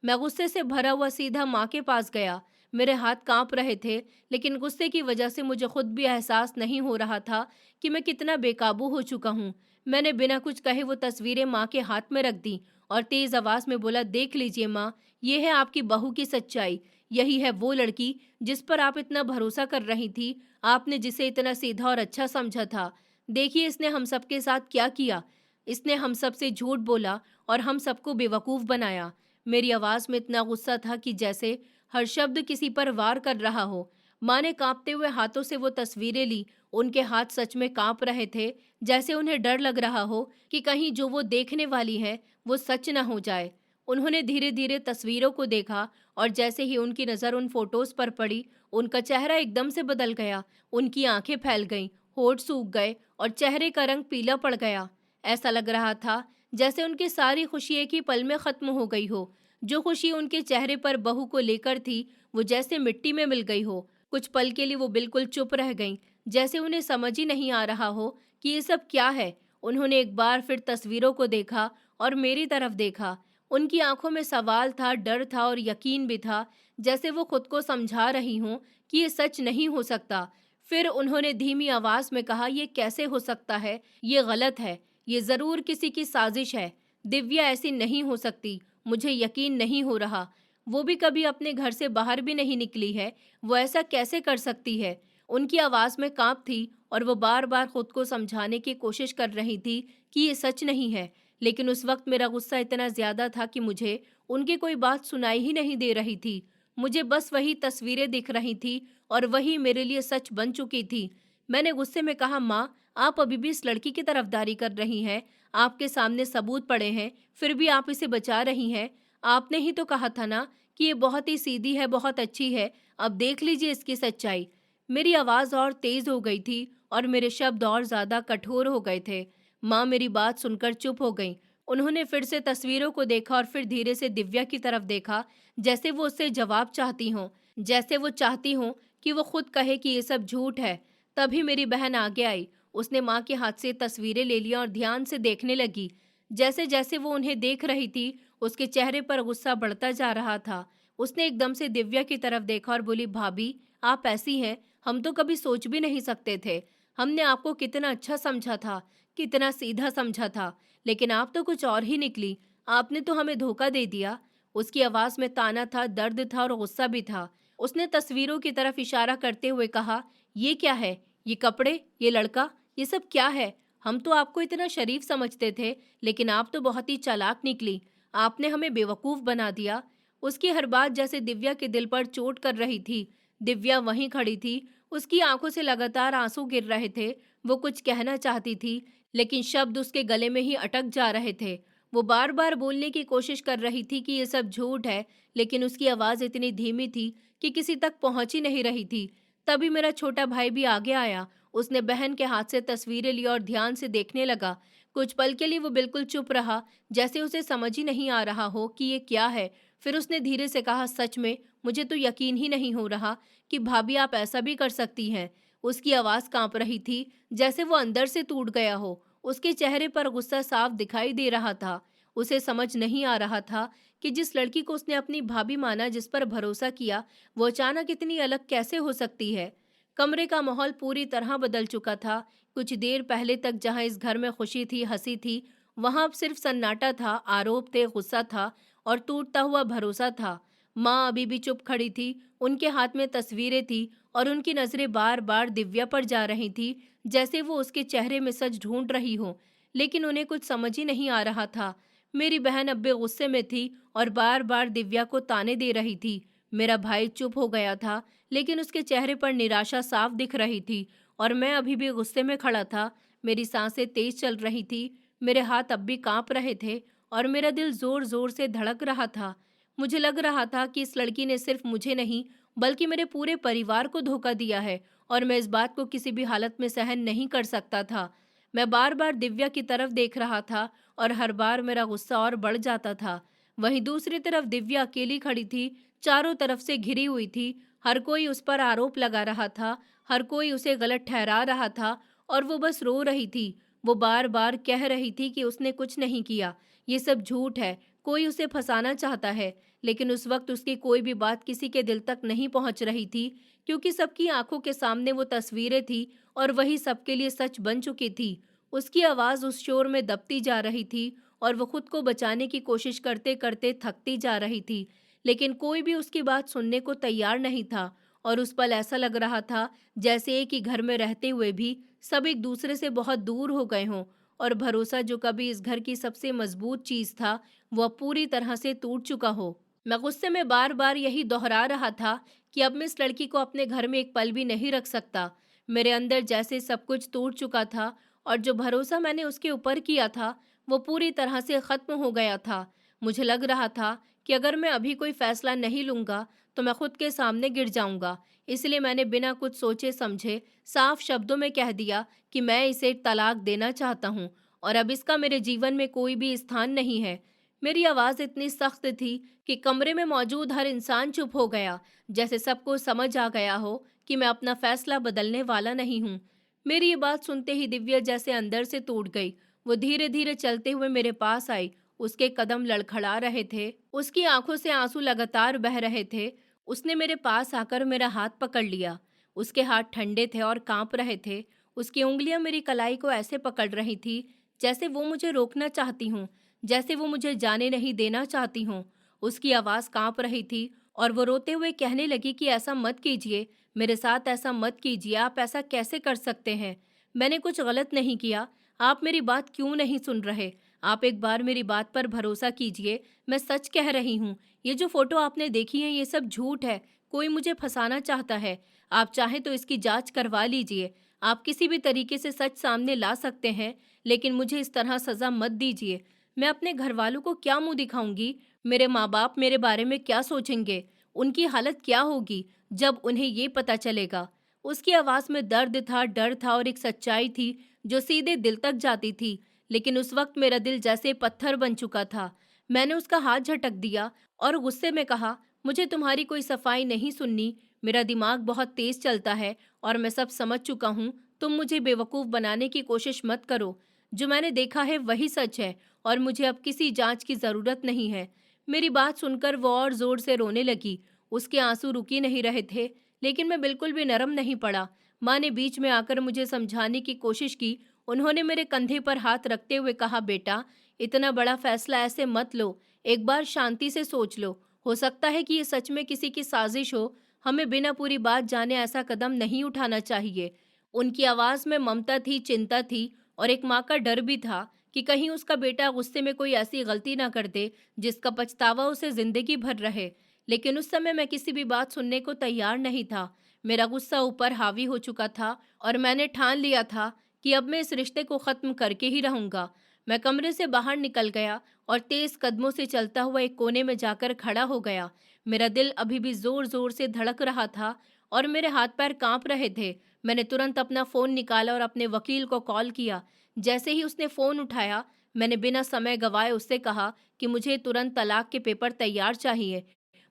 मैं गुस्से से भरा हुआ सीधा माँ के पास गया। मेरे हाथ कांप रहे थे, लेकिन गुस्से की वजह से मुझे खुद भी एहसास नहीं हो रहा था कि मैं कितना बेकाबू हो चुका हूँ। मैंने बिना कुछ कहे वो तस्वीरें माँ के हाथ में रख दी और तेज आवाज में बोला, देख लीजिए माँ, ये है आपकी बहू की सच्चाई। यही है वो लड़की जिस पर आप इतना भरोसा कर रही थी, आपने जिसे इतना सीधा और अच्छा समझा था। देखिए इसने हम सबके साथ क्या किया। इसने हम सब से झूठ बोला और हम सबको बेवकूफ बनाया। मेरी आवाज में इतना गुस्सा था कि जैसे हर शब्द किसी पर वार कर रहा हो। माँ ने कांपते हुए हाथों से वो तस्वीरें ली। उनके हाथ सच में कांप रहे थे, जैसे उन्हें डर लग रहा हो कि कहीं जो वो देखने वाली है वो सच न हो जाए। उन्होंने धीरे धीरे तस्वीरों को देखा और जैसे ही उनकी नज़र उन फोटोज पर पड़ी, उनका चेहरा एकदम से बदल गया। उनकी आंखें फैल गईं, होठ सूख गए और चेहरे का रंग पीला पड़ गया। ऐसा लग रहा था जैसे उनकी सारी खुशी एक ही पल में खत्म हो गई हो। जो खुशी उनके चेहरे पर बहू को लेकर थी, वो जैसे मिट्टी में मिल गई हो। कुछ पल के लिए वो बिल्कुल चुप रह गईं, जैसे उन्हें समझ ही नहीं आ रहा हो कि ये सब क्या है। उन्होंने एक बार फिर तस्वीरों को देखा और मेरी तरफ देखा। उनकी आंखों में सवाल था, डर था और यकीन भी था, जैसे वो खुद को समझा रही हों कि ये सच नहीं हो सकता। फिर उन्होंने धीमी आवाज में कहा, ये कैसे हो सकता है, ये गलत है, ये जरूर किसी की साजिश है। दिव्या ऐसी नहीं हो सकती, मुझे यकीन नहीं हो रहा। वो भी कभी अपने घर से बाहर भी नहीं निकली है, वो ऐसा कैसे कर सकती है। उनकी आवाज में कांप थी और वो बार बार खुद को समझाने की कोशिश कर रही थी कि ये सच नहीं है। लेकिन उस वक्त मेरा गुस्सा इतना ज्यादा था कि मुझे उनकी कोई बात सुनाई ही नहीं दे रही थी। मुझे बस वही तस्वीरें दिख रही थी और वही मेरे लिए सच बन चुकी थी। मैंने गुस्से में कहा, माँ, आप अभी भी इस लड़की की तरफदारी कर रही हैं। आपके सामने सबूत पड़े हैं, फिर भी आप इसे बचा रही हैं। आपने ही तो कहा था ना कि ये बहुत ही सीधी है, बहुत अच्छी है। अब देख लीजिए इसकी सच्चाई। मेरी आवाज और तेज हो गई थी और मेरे शब्द और ज्यादा कठोर हो गए थे। माँ मेरी बात सुनकर चुप हो गईं। उन्होंने फिर से तस्वीरों को देखा और फिर धीरे से दिव्या की तरफ देखा, जैसे वो उससे जवाब चाहती हों, जैसे वो चाहती हों कि वो खुद कहे कि ये सब झूठ है। तभी मेरी बहन आगे आई। उसने माँ के हाथ से तस्वीरें ले ली और ध्यान से देखने लगी। जैसे जैसे वो उन्हें देख रही थी, उसके चेहरे पर गुस्सा बढ़ता जा रहा था। उसने एकदम से दिव्या की तरफ देखा और बोली, भाभी, आप ऐसी हैं, हम तो कभी सोच भी नहीं सकते थे। हमने आपको कितना अच्छा समझा था, कितना सीधा समझा था, लेकिन आप तो कुछ और ही निकली। आपने तो हमें धोखा दे दिया। उसकी आवाज में ताना था, दर्द था और गुस्सा भी था। उसने तस्वीरों की तरफ इशारा करते हुए कहा, ये क्या है, ये कपड़े, ये लड़का, ये सब क्या है। हम तो आपको इतना शरीफ समझते थे, लेकिन आप तो बहुत ही चालाक निकली। आपने हमें बेवकूफ बना दिया। उसकी हर बात जैसे दिव्या के दिल पर चोट कर रही थी। दिव्या वहीं खड़ी थी, उसकी आंखों से लगातार आंसू गिर रहे थे। वो कुछ कहना चाहती थी, लेकिन शब्द उसके गले में ही अटक जा रहे थे। वो बार बार बोलने की कोशिश कर रही थी कि ये सब झूठ है, लेकिन उसकी आवाज इतनी धीमी थी कि किसी तक पहुंच ही नहीं रही थी। तभी मेरा छोटा भाई भी आगे आया। उसने बहन के हाथ से तस्वीरें ली और ध्यान से देखने लगा। कुछ पल के लिए वो बिल्कुल चुप रहा, जैसे उसे समझ ही नहीं आ रहा हो कि ये क्या है। फिर उसने धीरे से कहा, सच में मुझे तो यकीन ही नहीं हो रहा कि भाभी आप ऐसा भी कर सकती हैं। उसकी आवाज कांप रही थी, जैसे वो अंदर से टूट गया हो। उसके चेहरे पर गुस्सा साफ दिखाई दे रहा था। उसे समझ नहीं आ रहा था कि जिस लड़की को उसने अपनी भाभी माना, जिस पर भरोसा किया, वो अचानक इतनी अलग कैसे हो सकती है। कमरे का माहौल पूरी तरह बदल चुका था। कुछ देर पहले तक जहां इस घर में खुशी थी, हंसी थी, वहां अब सिर्फ सन्नाटा था, आरोप थे, गुस्सा था और टूटता हुआ भरोसा था। माँ अभी भी चुप खड़ी थी। उनके हाथ में तस्वीरें थी और उनकी नजरें बार बार दिव्या पर जा रही थी, जैसे वो उसके चेहरे में सच ढूंढ रही हो। लेकिन उन्हें कुछ समझ ही नहीं आ रहा था। मेरी बहन अब भी गुस्से में थी और बार बार दिव्या को ताने दे रही थी। मेरा भाई चुप हो गया था, लेकिन उसके चेहरे पर निराशा साफ दिख रही थी और मैं अभी भी गुस्से में खड़ा था। मेरी सांसें तेज चल रही थी, मेरे हाथ अब भी कांप रहे थे और मेरा दिल जोर जोर से धड़क रहा था। मुझे लग रहा था कि इस लड़की ने सिर्फ मुझे नहीं, बल्कि मेरे पूरे परिवार को धोखा दिया है और मैं इस बात को किसी भी हालत में सहन नहीं कर सकता था। मैं बार बार दिव्या की तरफ देख रहा था और हर बार मेरा गुस्सा और बढ़ जाता था। वहीं दूसरी तरफ दिव्या अकेली खड़ी थी, चारों तरफ से घिरी हुई थी। हर कोई उस पर आरोप लगा रहा था, हर कोई उसे गलत ठहरा रहा था और वो बस रो रही थी। वो बार बार कह रही थी कि उसने कुछ नहीं किया, ये सब झूठ है, कोई उसे फंसाना चाहता है। लेकिन उस वक्त उसकी कोई भी बात किसी के दिल तक नहीं पहुंच रही थी, क्योंकि सबकी आंखों के सामने वो तस्वीरें थी और वही सबके लिए सच बन चुकी थी। उसकी आवाज़ उस शोर में दबती जा रही थी और वो खुद को बचाने की कोशिश करते करते थकती जा रही थी, लेकिन कोई भी उसकी बात सुनने को तैयार नहीं था। और उस पल ऐसा लग रहा था जैसे एक ही घर में रहते हुए भी सब एक दूसरे से बहुत दूर हो गए हों और भरोसा जो कभी इस घर की सबसे मजबूत चीज था, वह पूरी तरह से टूट चुका हो। मैं गुस्से में बार बार यही दोहरा रहा था कि अब मैं इस लड़की को अपने घर में एक पल भी नहीं रख सकता। मेरे अंदर जैसे सब कुछ टूट चुका था और जो भरोसा मैंने उसके ऊपर किया था, वो पूरी तरह से खत्म हो गया था। मुझे लग रहा था कि अगर मैं अभी कोई फैसला नहीं लूंगा तो मैं खुद के सामने गिर जाऊंगा। इसलिए मैंने बिना कुछ सोचे समझे साफ शब्दों में कह दिया कि मैं इसे तलाक देना चाहता हूँ और अब इसका मेरे जीवन में कोई भी स्थान नहीं है। मेरी आवाज़ इतनी सख्त थी कि कमरे में मौजूद हर इंसान चुप हो गया, जैसे सबको समझ आ गया हो कि मैं अपना फैसला बदलने वाला नहीं हूँ। मेरी ये बात सुनते ही दिव्या जैसे अंदर से टूट गई। वो धीरे धीरे चलते हुए मेरे पास आई। उसके कदम लड़खड़ा रहे थे, उसकी आंखों से आंसू लगातार बह रहे थे। उसने मेरे पास आकर मेरा हाथ पकड़ लिया। उसके हाथ ठंडे थे और कांप रहे थे। उसकी उंगलियां मेरी कलाई को ऐसे पकड़ रही थी जैसे वो मुझे रोकना चाहती हूँ, जैसे वो मुझे जाने नहीं देना चाहती हूँ। उसकी आवाज़ कांप रही थी और वो रोते हुए कहने लगी कि ऐसा मत कीजिए, मेरे साथ ऐसा मत कीजिए, आप ऐसा कैसे कर सकते हैं? मैंने कुछ गलत नहीं किया, आप मेरी बात क्यों नहीं सुन रहे? आप एक बार मेरी बात पर भरोसा कीजिए, मैं सच कह रही हूँ। ये जो फोटो आपने देखी है ये सब झूठ है, कोई मुझे फंसाना चाहता है। आप चाहें तो इसकी जांच करवा लीजिए, आप किसी भी तरीके से सच सामने ला सकते हैं, लेकिन मुझे इस तरह सजा मत दीजिए। मैं अपने घर वालों को क्या मुंह दिखाऊंगी? मेरे माँ बाप मेरे बारे में क्या सोचेंगे? उनकी हालत क्या होगी जब उन्हें ये पता चलेगा? उसकी आवाज़ में दर्द था, डर था और एक सच्चाई थी जो सीधे दिल तक जाती थी। लेकिन उस वक्त मेरा दिल जैसे पत्थर बन चुका था। मैंने उसका हाथ झटक दिया और गुस्से में कहा, मुझे तुम्हारी कोई सफाई नहीं सुननी। मेरा दिमाग बहुत तेज चलता है और मैं सब समझ चुका हूँ। तुम मुझे बेवकूफ़ बनाने की कोशिश मत करो। जो मैंने देखा है वही सच है और मुझे अब किसी जांच की ज़रूरत नहीं है। मेरी बात सुनकर वो और ज़ोर से रोने लगी। उसके आंसू रुक ही नहीं रहे थे, लेकिन मैं बिल्कुल भी नरम नहीं पड़ा। माँ ने बीच में आकर मुझे समझाने की कोशिश की। उन्होंने मेरे कंधे पर हाथ रखते हुए कहा, बेटा, इतना बड़ा फैसला ऐसे मत लो, एक बार शांति से सोच लो। हो सकता है कि ये सच में किसी की साजिश हो। हमें बिना पूरी बात जाने ऐसा कदम नहीं उठाना चाहिए। उनकी आवाज़ में ममता थी, चिंता थी और एक माँ का डर भी था कि कहीं उसका बेटा गुस्से में कोई ऐसी गलती ना कर दे जिसका पछतावा उसे जिंदगी भर रहे। लेकिन उस समय मैं किसी भी बात सुनने को तैयार नहीं था। मेरा गुस्सा ऊपर हावी हो चुका था और मैंने ठान लिया था कि अब मैं इस रिश्ते को ख़त्म करके ही रहूँगा। मैं कमरे से बाहर निकल गया और तेज़ कदमों से चलता हुआ एक कोने में जाकर खड़ा हो गया। मेरा दिल अभी भी ज़ोर ज़ोर से धड़क रहा था और मेरे हाथ पैर कांप रहे थे। मैंने तुरंत अपना फ़ोन निकाला और अपने वकील को कॉल किया। जैसे ही उसने फ़ोन उठाया, मैंने बिना समय गंवाए उससे कहा कि मुझे तुरंत तलाक के पेपर तैयार चाहिए।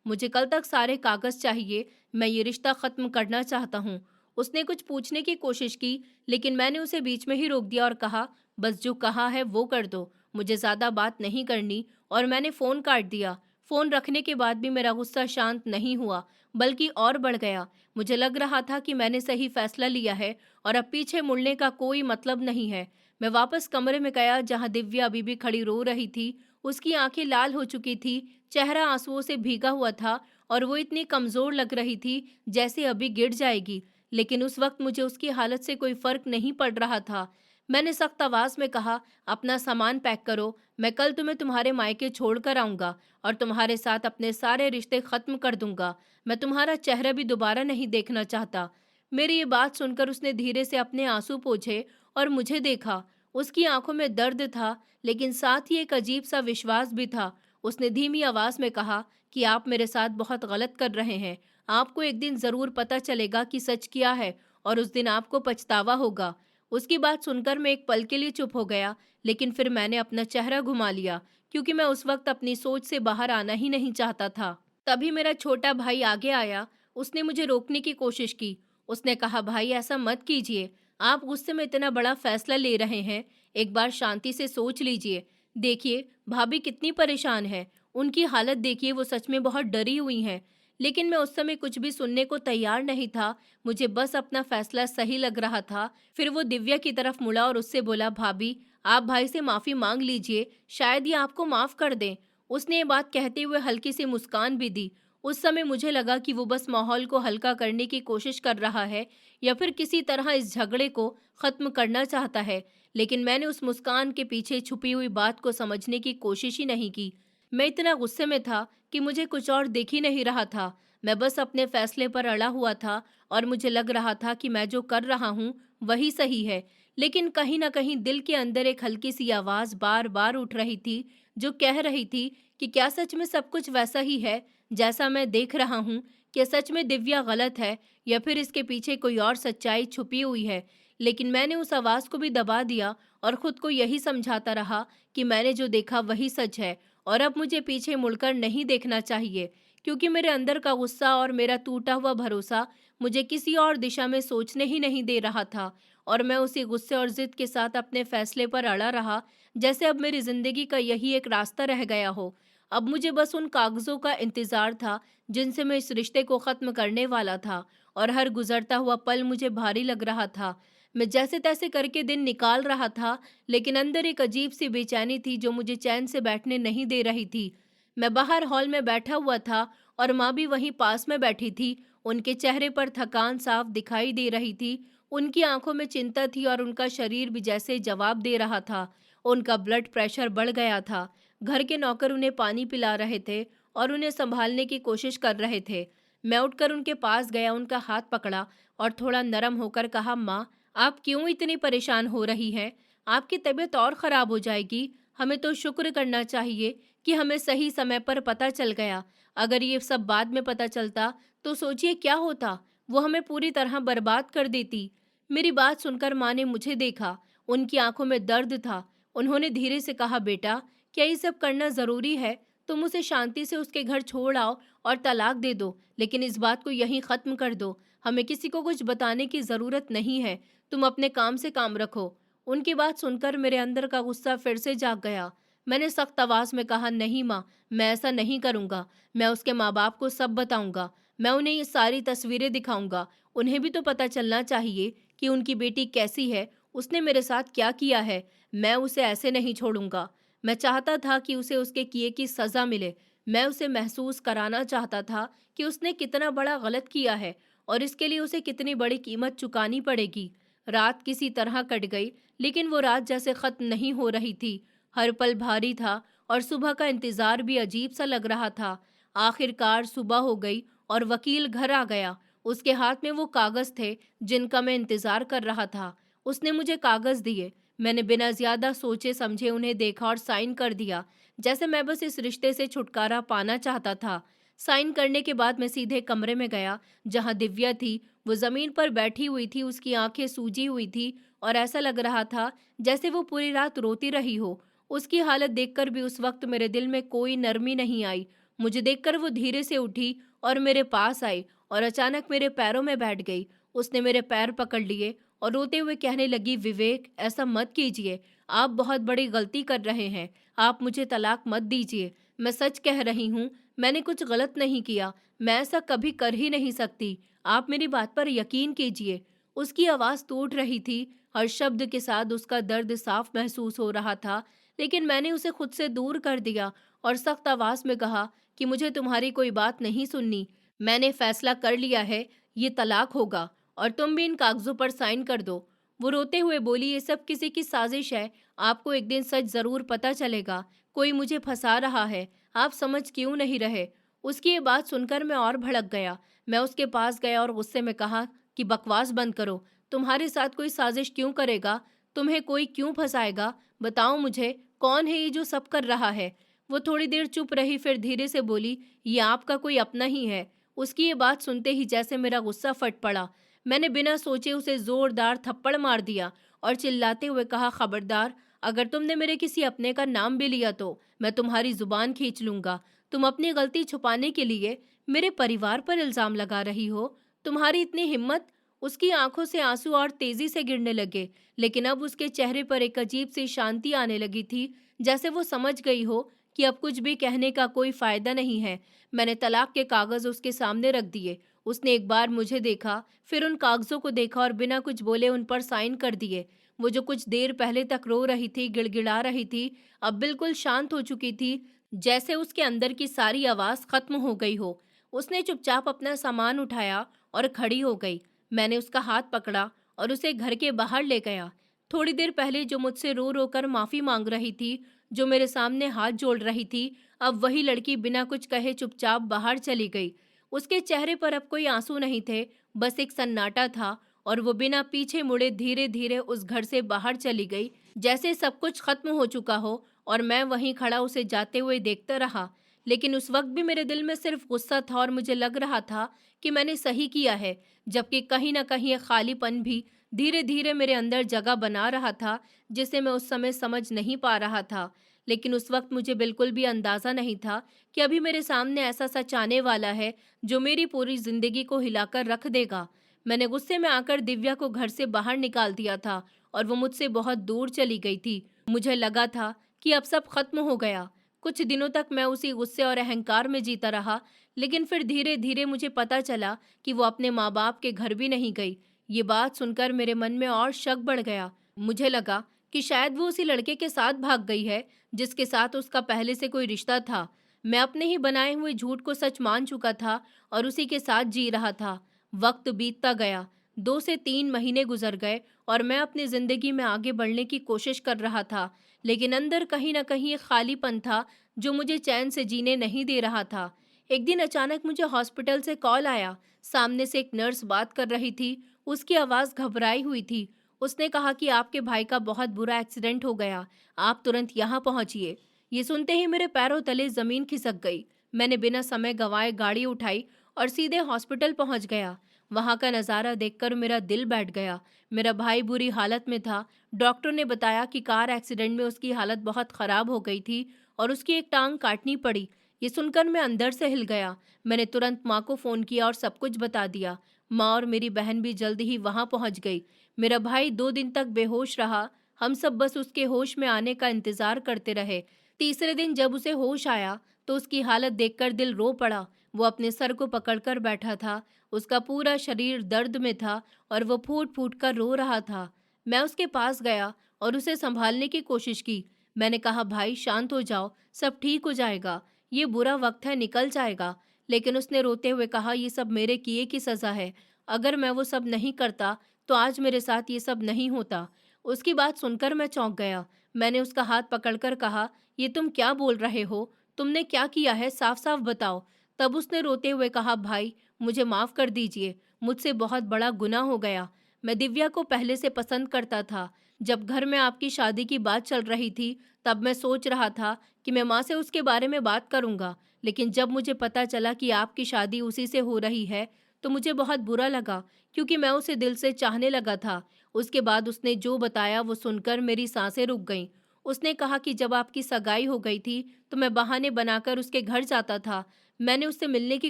मुझे कल तक सारे कागज़ चाहिए। मैं ये रिश्ता ख़त्म करना चाहता हूँ। उसने कुछ पूछने की कोशिश की, लेकिन मैंने उसे बीच में ही रोक दिया और कहा, बस जो कहा है वो कर दो, मुझे ज़्यादा बात नहीं करनी। और मैंने फ़ोन काट दिया। फ़ोन रखने के बाद भी मेरा गुस्सा शांत नहीं हुआ, बल्कि और बढ़ गया। मुझे लग रहा था कि मैंने सही फैसला लिया है और अब पीछे मुड़ने का कोई मतलब नहीं है। मैं वापस कमरे में गया जहाँ दिव्या अभी भी खड़ी रो रही थी। उसकी आंखें लाल हो चुकी थी, चेहरा आंसुओं से भीगा हुआ था और वो इतनी कमज़ोर लग रही थी जैसे अभी गिर जाएगी। लेकिन उस वक्त मुझे उसकी हालत से कोई फ़र्क नहीं पड़ रहा था। मैंने सख्त आवाज में कहा, अपना सामान पैक करो, मैं कल तुम्हें तुम्हारे मायके छोड़ कर आऊंगा और तुम्हारे साथ अपने सारे रिश्ते खत्म कर दूंगा। मैं तुम्हारा चेहरा भी दोबारा नहीं देखना चाहता। मेरी ये बात सुनकर उसने धीरे से अपने आंसू पोंछे और मुझे देखा। उसकी आंखों में दर्द था, लेकिन साथ ही एक अजीब सा विश्वास भी था। उसने धीमी आवाज में कहा कि आप मेरे साथ बहुत गलत कर रहे हैं। आपको एक दिन जरूर पता चलेगा कि सच क्या है, और उस दिन आपको पछतावा होगा। उसकी बात सुनकर मैं एक पल के लिए चुप हो गया, लेकिन फिर मैंने अपना चेहरा घुमा लिया, क्योंकि मैं उस वक्त अपनी सोच से बाहर आना ही नहीं चाहता था। तभी मेरा छोटा भाई आगे आया। उसने मुझे रोकने की कोशिश की। उसने कहा, भाई ऐसा मत कीजिए, आप गुस्से में इतना बड़ा फैसला ले रहे हैं। एक बार शांति से सोच लीजिए। देखिए, भाभी कितनी परेशान है, उनकी हालत देखिए, वो सच में बहुत डरी हुई हैं। लेकिन मैं उस समय कुछ भी सुनने को तैयार नहीं था। मुझे बस अपना फैसला सही लग रहा था। फिर वो दिव्या की तरफ मुड़ा और उससे बोला, भाभी आप भाई से माफी मांग लीजिए, शायद ये आपको माफ कर दें। उसने ये बात कहते हुए हल्की सी मुस्कान भी दी। उस समय मुझे लगा कि वो बस माहौल को हल्का करने की कोशिश कर रहा है, या फिर किसी तरह इस झगड़े को खत्म करना चाहता है। लेकिन मैंने उस मुस्कान के पीछे छुपी हुई बात को समझने की कोशिश ही नहीं की। मैं इतना गुस्से में था कि मुझे कुछ और दिख ही नहीं रहा था। मैं बस अपने फैसले पर अड़ा हुआ था, और मुझे लग रहा था कि मैं जो कर रहा हूँ वही सही है। लेकिन कहीं ना कहीं दिल के अंदर एक हल्की सी आवाज बार बार उठ रही थी, जो कह रही थी कि क्या सच में सब कुछ वैसा ही है जैसा मैं देख रहा हूँ? क्या सच में दिव्या गलत है, या फिर इसके पीछे कोई और सच्चाई छुपी हुई है? लेकिन मैंने उस आवाज को भी दबा दिया और खुद को यही समझाता रहा कि मैंने जो देखा वही सच है, और अब मुझे पीछे मुड़कर नहीं देखना चाहिए, क्योंकि मेरे अंदर का गुस्सा और मेरा टूटा हुआ भरोसा मुझे किसी और दिशा में सोचने ही नहीं दे रहा था। और मैं उसी गुस्से और जिद के साथ अपने फैसले पर अड़ा रहा, जैसे अब मेरी जिंदगी का यही एक रास्ता रह गया हो। अब मुझे बस उन कागजों का इंतजार था जिनसे मैं इस रिश्ते को खत्म करने वाला था, और हर गुजरता हुआ पल मुझे भारी लग रहा था। मैं जैसे तैसे करके दिन निकाल रहा था, लेकिन अंदर एक अजीब सी बेचैनी थी जो मुझे चैन से बैठने नहीं दे रही थी। मैं बाहर हॉल में बैठा हुआ था, और माँ भी वहीं पास में बैठी थी। उनके चेहरे पर थकान साफ दिखाई दे रही थी। उनकी आंखों में चिंता थी, और उनका शरीर भी जैसे जवाब दे रहा था। उनका ब्लड प्रेशर बढ़ गया था। घर के नौकर उन्हें पानी पिला रहे थे और उन्हें संभालने की कोशिश कर रहे थे। मैं उठकर उनके पास गया, उनका हाथ पकड़ा और थोड़ा नरम होकर कहा, माँ आप क्यों इतनी परेशान हो रही हैं? आपकी तबीयत और खराब हो जाएगी। हमें तो शुक्र करना चाहिए कि हमें सही समय पर पता चल गया। अगर ये सब बाद में पता चलता तो सोचिए क्या होता। वो हमें पूरी तरह बर्बाद कर देती। मेरी बात सुनकर माँ ने मुझे देखा। उनकी आंखों में दर्द था। उन्होंने धीरे से कहा, बेटा क्या ये सब करना जरूरी है? तुम उसे शांति से उसके घर छोड़ आओ और तलाक दे दो, लेकिन इस बात को यहीं खत्म कर दो। हमें किसी को कुछ बताने की जरूरत नहीं है। तुम अपने काम से काम रखो। उनकी बात सुनकर मेरे अंदर का गुस्सा फिर से जाग गया। मैंने सख्त आवाज में कहा, नहीं माँ, मैं ऐसा नहीं करूँगा। मैं उसके माँ बाप को सब बताऊंगा। मैं उन्हें ये सारी तस्वीरें दिखाऊंगा। उन्हें भी तो पता चलना चाहिए कि उनकी बेटी कैसी है, उसने मेरे साथ क्या किया है। मैं उसे ऐसे नहीं छोड़ूंगा। मैं चाहता था कि उसे उसके किए की सजा मिले। मैं उसे महसूस कराना चाहता था कि उसने कितना बड़ा गलत किया है, और इसके लिए उसे कितनी बड़ी कीमत चुकानी पड़ेगी। रात किसी तरह कट गई, लेकिन वो रात जैसे खत्म नहीं हो रही थी। हर पल भारी था, और सुबह का इंतजार भी अजीब सा लग रहा था। आखिरकार सुबह हो गई और वकील घर आ गया। उसके हाथ में वो कागज थे जिनका मैं इंतजार कर रहा था। उसने मुझे कागज दिए। मैंने बिना ज्यादा सोचे समझे उन्हें देखा और साइन कर दिया, जैसे मैं बस इस रिश्ते से छुटकारा पाना चाहता था। साइन करने के बाद मैं सीधे कमरे में गया जहां दिव्या थी। वो जमीन पर बैठी हुई थी, उसकी आंखें सूजी हुई थी, और ऐसा लग रहा था जैसे वो पूरी रात रोती रही हो। उसकी हालत देखकर भी उस वक्त मेरे दिल में कोई नरमी नहीं आई। मुझे देखकर वो धीरे से उठी और मेरे पास आई, और अचानक मेरे पैरों में बैठ गई। उसने मेरे पैर पकड़ लिए और रोते हुए कहने लगी, विवेक ऐसा मत कीजिए, आप बहुत बड़ी गलती कर रहे हैं। आप मुझे तलाक मत दीजिए। मैं सच कह रही हूँ, मैंने कुछ गलत नहीं किया। मैं ऐसा कभी कर ही नहीं सकती। आप मेरी बात पर यकीन कीजिए। उसकी आवाज़ टूट रही थी। हर शब्द के साथ उसका दर्द साफ महसूस हो रहा था। लेकिन मैंने उसे खुद से दूर कर दिया और सख्त आवाज़ में कहा कि मुझे तुम्हारी कोई बात नहीं सुननी। मैंने फैसला कर लिया है, ये तलाक होगा, और तुम भी इन कागजों पर साइन कर दो। वो रोते हुए बोली, ये सब किसी की साजिश है। आपको एक दिन सच ज़रूर पता चलेगा। कोई मुझे फंसा रहा है। आप समझ क्यों नहीं रहे? उसकी ये बात सुनकर मैं और भड़क गया। मैं उसके पास गया और गुस्से में कहा कि बकवास बंद करो। तुम्हारे साथ कोई साजिश क्यों करेगा? तुम्हें कोई क्यों फंसाएगा? बताओ मुझे, कौन है ये जो सब कर रहा है? वो थोड़ी देर चुप रही, फिर धीरे से बोली, ये आपका कोई अपना ही है। उसकी ये बात सुनते ही जैसे मेरा गुस्सा फट पड़ा। मैंने बिना सोचे उसे जोरदार थप्पड़ मार दिया और चिल्लाते हुए कहा, खबरदार, अगर तुमने मेरे किसी अपने का नाम भी लिया तो मैं तुम्हारी जुबान खींच लूंगा। तुम अपनी गलती छुपाने के लिए मेरे परिवार पर इल्जाम लगा रही हो। तुम्हारी इतनी हिम्मत? उसकी आंखों से आंसू और तेजी से गिरने लगे, लेकिन अब उसके चेहरे पर एक अजीब सी शांति आने लगी थी, जैसे वो समझ गई हो कि अब कुछ भी कहने का कोई फायदा नहीं है। मैंने तलाक के कागज उसके सामने रख दिए। उसने एक बार मुझे देखा, फिर उन कागजों को देखा और बिना कुछ बोले उन पर साइन कर दिए। वो जो कुछ देर पहले तक रो रही थी, गिड़गिड़ा रही थी, अब बिल्कुल शांत हो चुकी थी, जैसे उसके अंदर की सारी आवाज खत्म हो गई हो। उसने चुपचाप अपना सामान उठाया और खड़ी हो गई। मैंने उसका हाथ पकड़ा और उसे घर के बाहर ले गया। थोड़ी देर पहले जो मुझसे रो रो कर माफी मांग रही थी, जो मेरे सामने हाथ जोड़ रही थी, अब वही लड़की बिना कुछ कहे चुपचाप बाहर चली गई। उसके चेहरे पर अब कोई आंसू नहीं थे, बस एक सन्नाटा था, और वो बिना पीछे मुड़े धीरे धीरे उस घर से बाहर चली गई, जैसे सब कुछ खत्म हो चुका हो। और मैं वहीं खड़ा उसे जाते हुए देखता रहा। लेकिन उस वक्त भी मेरे दिल में सिर्फ गुस्सा था और मुझे लग रहा था कि मैंने सही किया है, जबकि कहीं ना कहीं एक खालीपन भी धीरे धीरे मेरे अंदर जगह बना रहा था, जिसे मैं उस समय समझ नहीं पा रहा था। लेकिन उस वक्त मुझे बिल्कुल भी अंदाजा नहीं था कि अभी मेरे सामने ऐसा सच आने वाला है जो मेरी पूरी जिंदगी को हिलाकर रख देगा। मैंने गुस्से में आकर दिव्या को घर से बाहर निकाल दिया था और वो मुझसे बहुत दूर चली गई थी। मुझे लगा था कि अब सब खत्म हो गया। कुछ दिनों तक मैं उसी गुस्से और अहंकार में जीता रहा, लेकिन फिर धीरे धीरे मुझे पता चला कि वो अपने माँ बाप के घर भी नहीं गई। ये बात सुनकर मेरे मन में और शक बढ़ गया। मुझे लगा कि शायद वो उसी लड़के के साथ भाग गई है जिसके साथ उसका पहले से कोई रिश्ता था। मैं अपने ही बनाए हुए झूठ को सच मान चुका था और उसी के साथ जी रहा था। वक्त बीतता गया। 2 से 3 महीने गुजर गए और मैं अपनी जिंदगी में आगे बढ़ने की कोशिश कर रहा था, लेकिन अंदर कहीं ना कहीं एक खालीपन था जो मुझे चैन से जीने नहीं दे रहा था। एक दिन अचानक मुझे हॉस्पिटल से कॉल आया। सामने से एक नर्स बात कर रही थी। उसकी आवाज़ घबराई हुई थी। उसने कहा कि आपके भाई का बहुत बुरा एक्सीडेंट हो गया, आप तुरंत यहाँ पहुँचिए। ये सुनते ही मेरे पैरों तले ज़मीन खिसक गई। मैंने बिना समय गंवाए गाड़ी उठाई और सीधे हॉस्पिटल पहुँच गया। वहाँ का नज़ारा देखकर मेरा दिल बैठ गया। मेरा भाई बुरी हालत में था। डॉक्टर ने बताया कि कार एक्सीडेंट में उसकी हालत बहुत ख़राब हो गई थी और उसकी एक टांग काटनी पड़ी। ये सुनकर मैं अंदर से हिल गया। मैंने तुरंत माँ को फ़ोन किया और सब कुछ बता दिया। माँ और मेरी बहन भी जल्दी ही वहाँ पहुँच गई। मेरा भाई 2 दिन तक बेहोश रहा। हम सब बस उसके होश में आने का इंतजार करते रहे। तीसरे दिन जब उसे होश आया तो उसकी हालत देखकर दिल रो पड़ा। वो अपने सर को पकड़कर बैठा था। उसका पूरा शरीर दर्द में था और वो फूट फूट कर रो रहा था। मैं उसके पास गया और उसे संभालने की कोशिश की। मैंने कहा, भाई शांत हो जाओ, सब ठीक हो जाएगा, ये बुरा वक्त है, निकल जाएगा। लेकिन उसने रोते हुए कहा, ये सब मेरे किए की सज़ा है। अगर मैं वो सब नहीं करता तो आज मेरे साथ ये सब नहीं होता। उसकी बात सुनकर मैं चौंक गया। मैंने उसका हाथ पकड़कर कहा, ये तुम क्या बोल रहे हो? तुमने क्या किया है, साफ साफ बताओ। तब उसने रोते हुए कहा, भाई मुझे माफ़ कर दीजिए, मुझसे बहुत बड़ा गुनाह हो गया। मैं दिव्या को पहले से पसंद करता था। जब घर में आपकी शादी की बात चल रही थी तब मैं सोच रहा था कि मैं माँ से उसके बारे में बात करूँगा, लेकिन जब मुझे पता चला कि आपकी शादी उसी से हो रही है तो मुझे बहुत बुरा लगा, क्योंकि मैं उसे दिल से चाहने लगा था। उसके बाद उसने जो बताया वो सुनकर मेरी सांसें रुक गईं। उसने कहा कि जब आपकी सगाई हो गई थी तो मैं बहाने बनाकर उसके घर जाता था। मैंने उससे मिलने की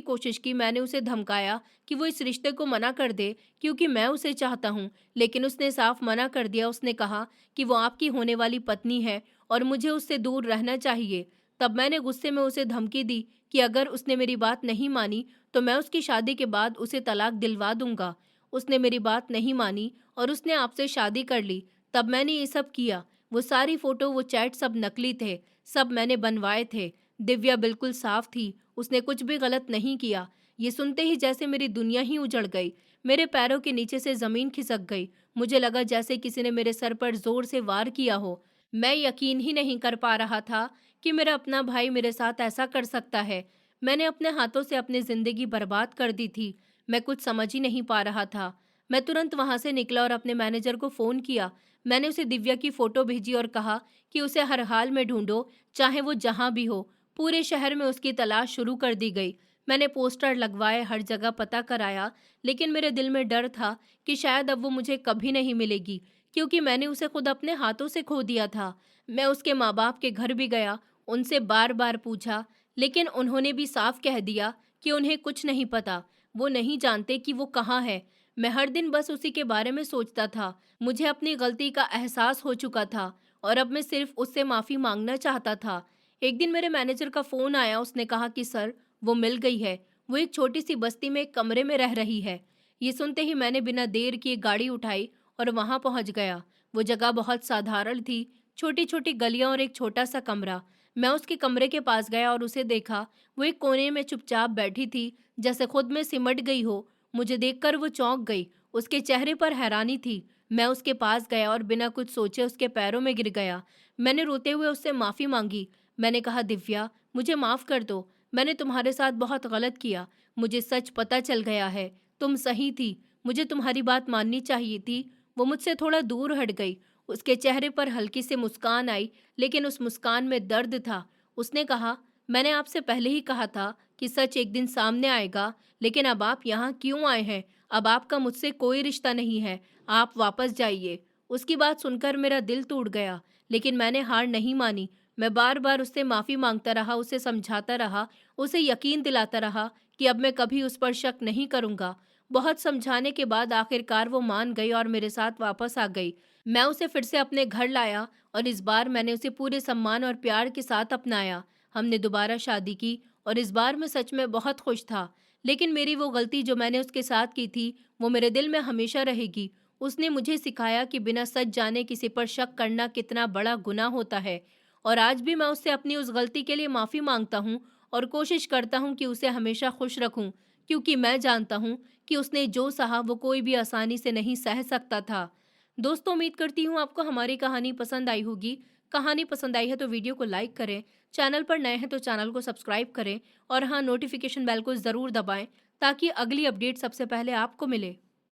कोशिश की, मैंने उसे धमकाया कि वो इस रिश्ते को मना कर दे क्योंकि मैं उसे चाहता हूँ, लेकिन उसने साफ मना कर दिया। उसने कहा कि वो आपकी होने वाली पत्नी है और मुझे उससे दूर रहना चाहिए। तब मैंने गुस्से में उसे धमकी दी कि अगर उसने मेरी बात नहीं मानी तो मैं उसकी शादी के बाद उसे तलाक दिलवा दूंगा। उसने मेरी बात नहीं मानी और उसने आपसे शादी कर ली। तब मैंने ये सब किया। वो सारी फोटो, वो चैट सब नकली थे, सब मैंने बनवाए थे। दिव्या बिल्कुल साफ थी, उसने कुछ भी गलत नहीं किया। ये सुनते ही जैसे मेरी दुनिया ही उजड़ गई। मेरे पैरों के नीचे से ज़मीन खिसक गई। मुझे लगा जैसे किसी ने मेरे सर पर ज़ोर से वार किया हो। मैं यकीन ही नहीं कर पा रहा था कि मेरा अपना भाई मेरे साथ ऐसा कर सकता है। मैंने अपने हाथों से अपनी ज़िंदगी बर्बाद कर दी थी। मैं कुछ समझ ही नहीं पा रहा था। मैं तुरंत वहाँ से निकला और अपने मैनेजर को फ़ोन किया। मैंने उसे दिव्या की फ़ोटो भेजी और कहा कि उसे हर हाल में ढूंढो, चाहे वो जहाँ भी हो। पूरे शहर में उसकी तलाश शुरू कर दी गई। मैंने पोस्टर लगवाए, हर जगह पता कराया, लेकिन मेरे दिल में डर था कि शायद अब वो मुझे कभी नहीं मिलेगी, क्योंकि मैंने उसे खुद अपने हाथों से खो दिया था। मैं उसके माँ बाप के घर भी गया, उनसे बार बार पूछा, लेकिन उन्होंने भी साफ कह दिया कि उन्हें कुछ नहीं पता। वो नहीं जानते कि वो कहाँ है। मैं हर दिन बस उसी के बारे में सोचता था। मुझे अपनी गलती का एहसास हो चुका था और अब मैं सिर्फ उससे माफ़ी मांगना चाहता था। एक दिन मेरे मैनेजर का फ़ोन आया। उसने कहा कि सर, वो मिल गई है। वो एक छोटी सी बस्ती में एक कमरे में रह रही है। ये सुनते ही मैंने बिना देर किए गाड़ी उठाई और वहां पहुंच गया। वो जगह बहुत साधारण थी, छोटी छोटी गलियां और एक छोटा सा कमरा। मैं उसके कमरे के पास गया और उसे देखा। वो एक कोने में चुपचाप बैठी थी, जैसे खुद में सिमट गई हो। मुझे देखकर वो चौंक गई। उसके चेहरे पर हैरानी थी। मैं उसके पास गया और बिना कुछ सोचे उसके पैरों में गिर गया। मैंने रोते हुए उससे माफ़ी मांगी। मैंने कहा, दिव्या, मुझे माफ़ कर दो। मैंने तुम्हारे साथ बहुत गलत किया। मुझे सच पता चल गया है। तुम सही थी। मुझे तुम्हारी बात माननी चाहिए थी। वो मुझसे थोड़ा दूर हट गई। उसके चेहरे पर हल्की सी मुस्कान आई, लेकिन उस मुस्कान में दर्द था। उसने कहा, मैंने आपसे पहले ही कहा था कि सच एक दिन सामने आएगा, लेकिन अब आप यहाँ क्यों आए हैं? अब आपका मुझसे कोई रिश्ता नहीं है। आप वापस जाइए। उसकी बात सुनकर मेरा दिल टूट गया, लेकिन मैंने हार नहीं मानी। मैं बार बार उससे माफ़ी मांगता रहा, उसे समझाता रहा, उसे यकीन दिलाता रहा कि अब मैं कभी उस पर शक नहीं करूँगा। बहुत समझाने के बाद आखिरकार वो मान गई और मेरे साथ वापस आ गई। मैं उसे फिर से अपने घर लाया और इस बार मैंने उसे पूरे सम्मान और प्यार के साथ अपनाया। हमने दोबारा शादी की और इस बार मैं सच में बहुत खुश था। लेकिन मेरी वो गलती जो मैंने उसके साथ की थी, वो मेरे दिल में हमेशा रहेगी। उसने मुझे सिखाया कि बिना सच जाने किसी पर शक करना कितना बड़ा गुनाह होता है। और आज भी मैं उससे अपनी उस गलती के लिए माफ़ी मांगता हूँ और कोशिश करता हूँ कि उसे हमेशा खुश रखूँ, क्योंकि मैं जानता हूँ कि उसने जो सहा वो कोई भी आसानी से नहीं सह सकता था। दोस्तों, उम्मीद करती हूँ आपको हमारी कहानी पसंद आई होगी। कहानी पसंद आई है तो वीडियो को लाइक करें, चैनल पर नए हैं तो चैनल को सब्सक्राइब करें और हाँ, नोटिफिकेशन बेल को ज़रूर दबाएं ताकि अगली अपडेट सबसे पहले आपको मिले।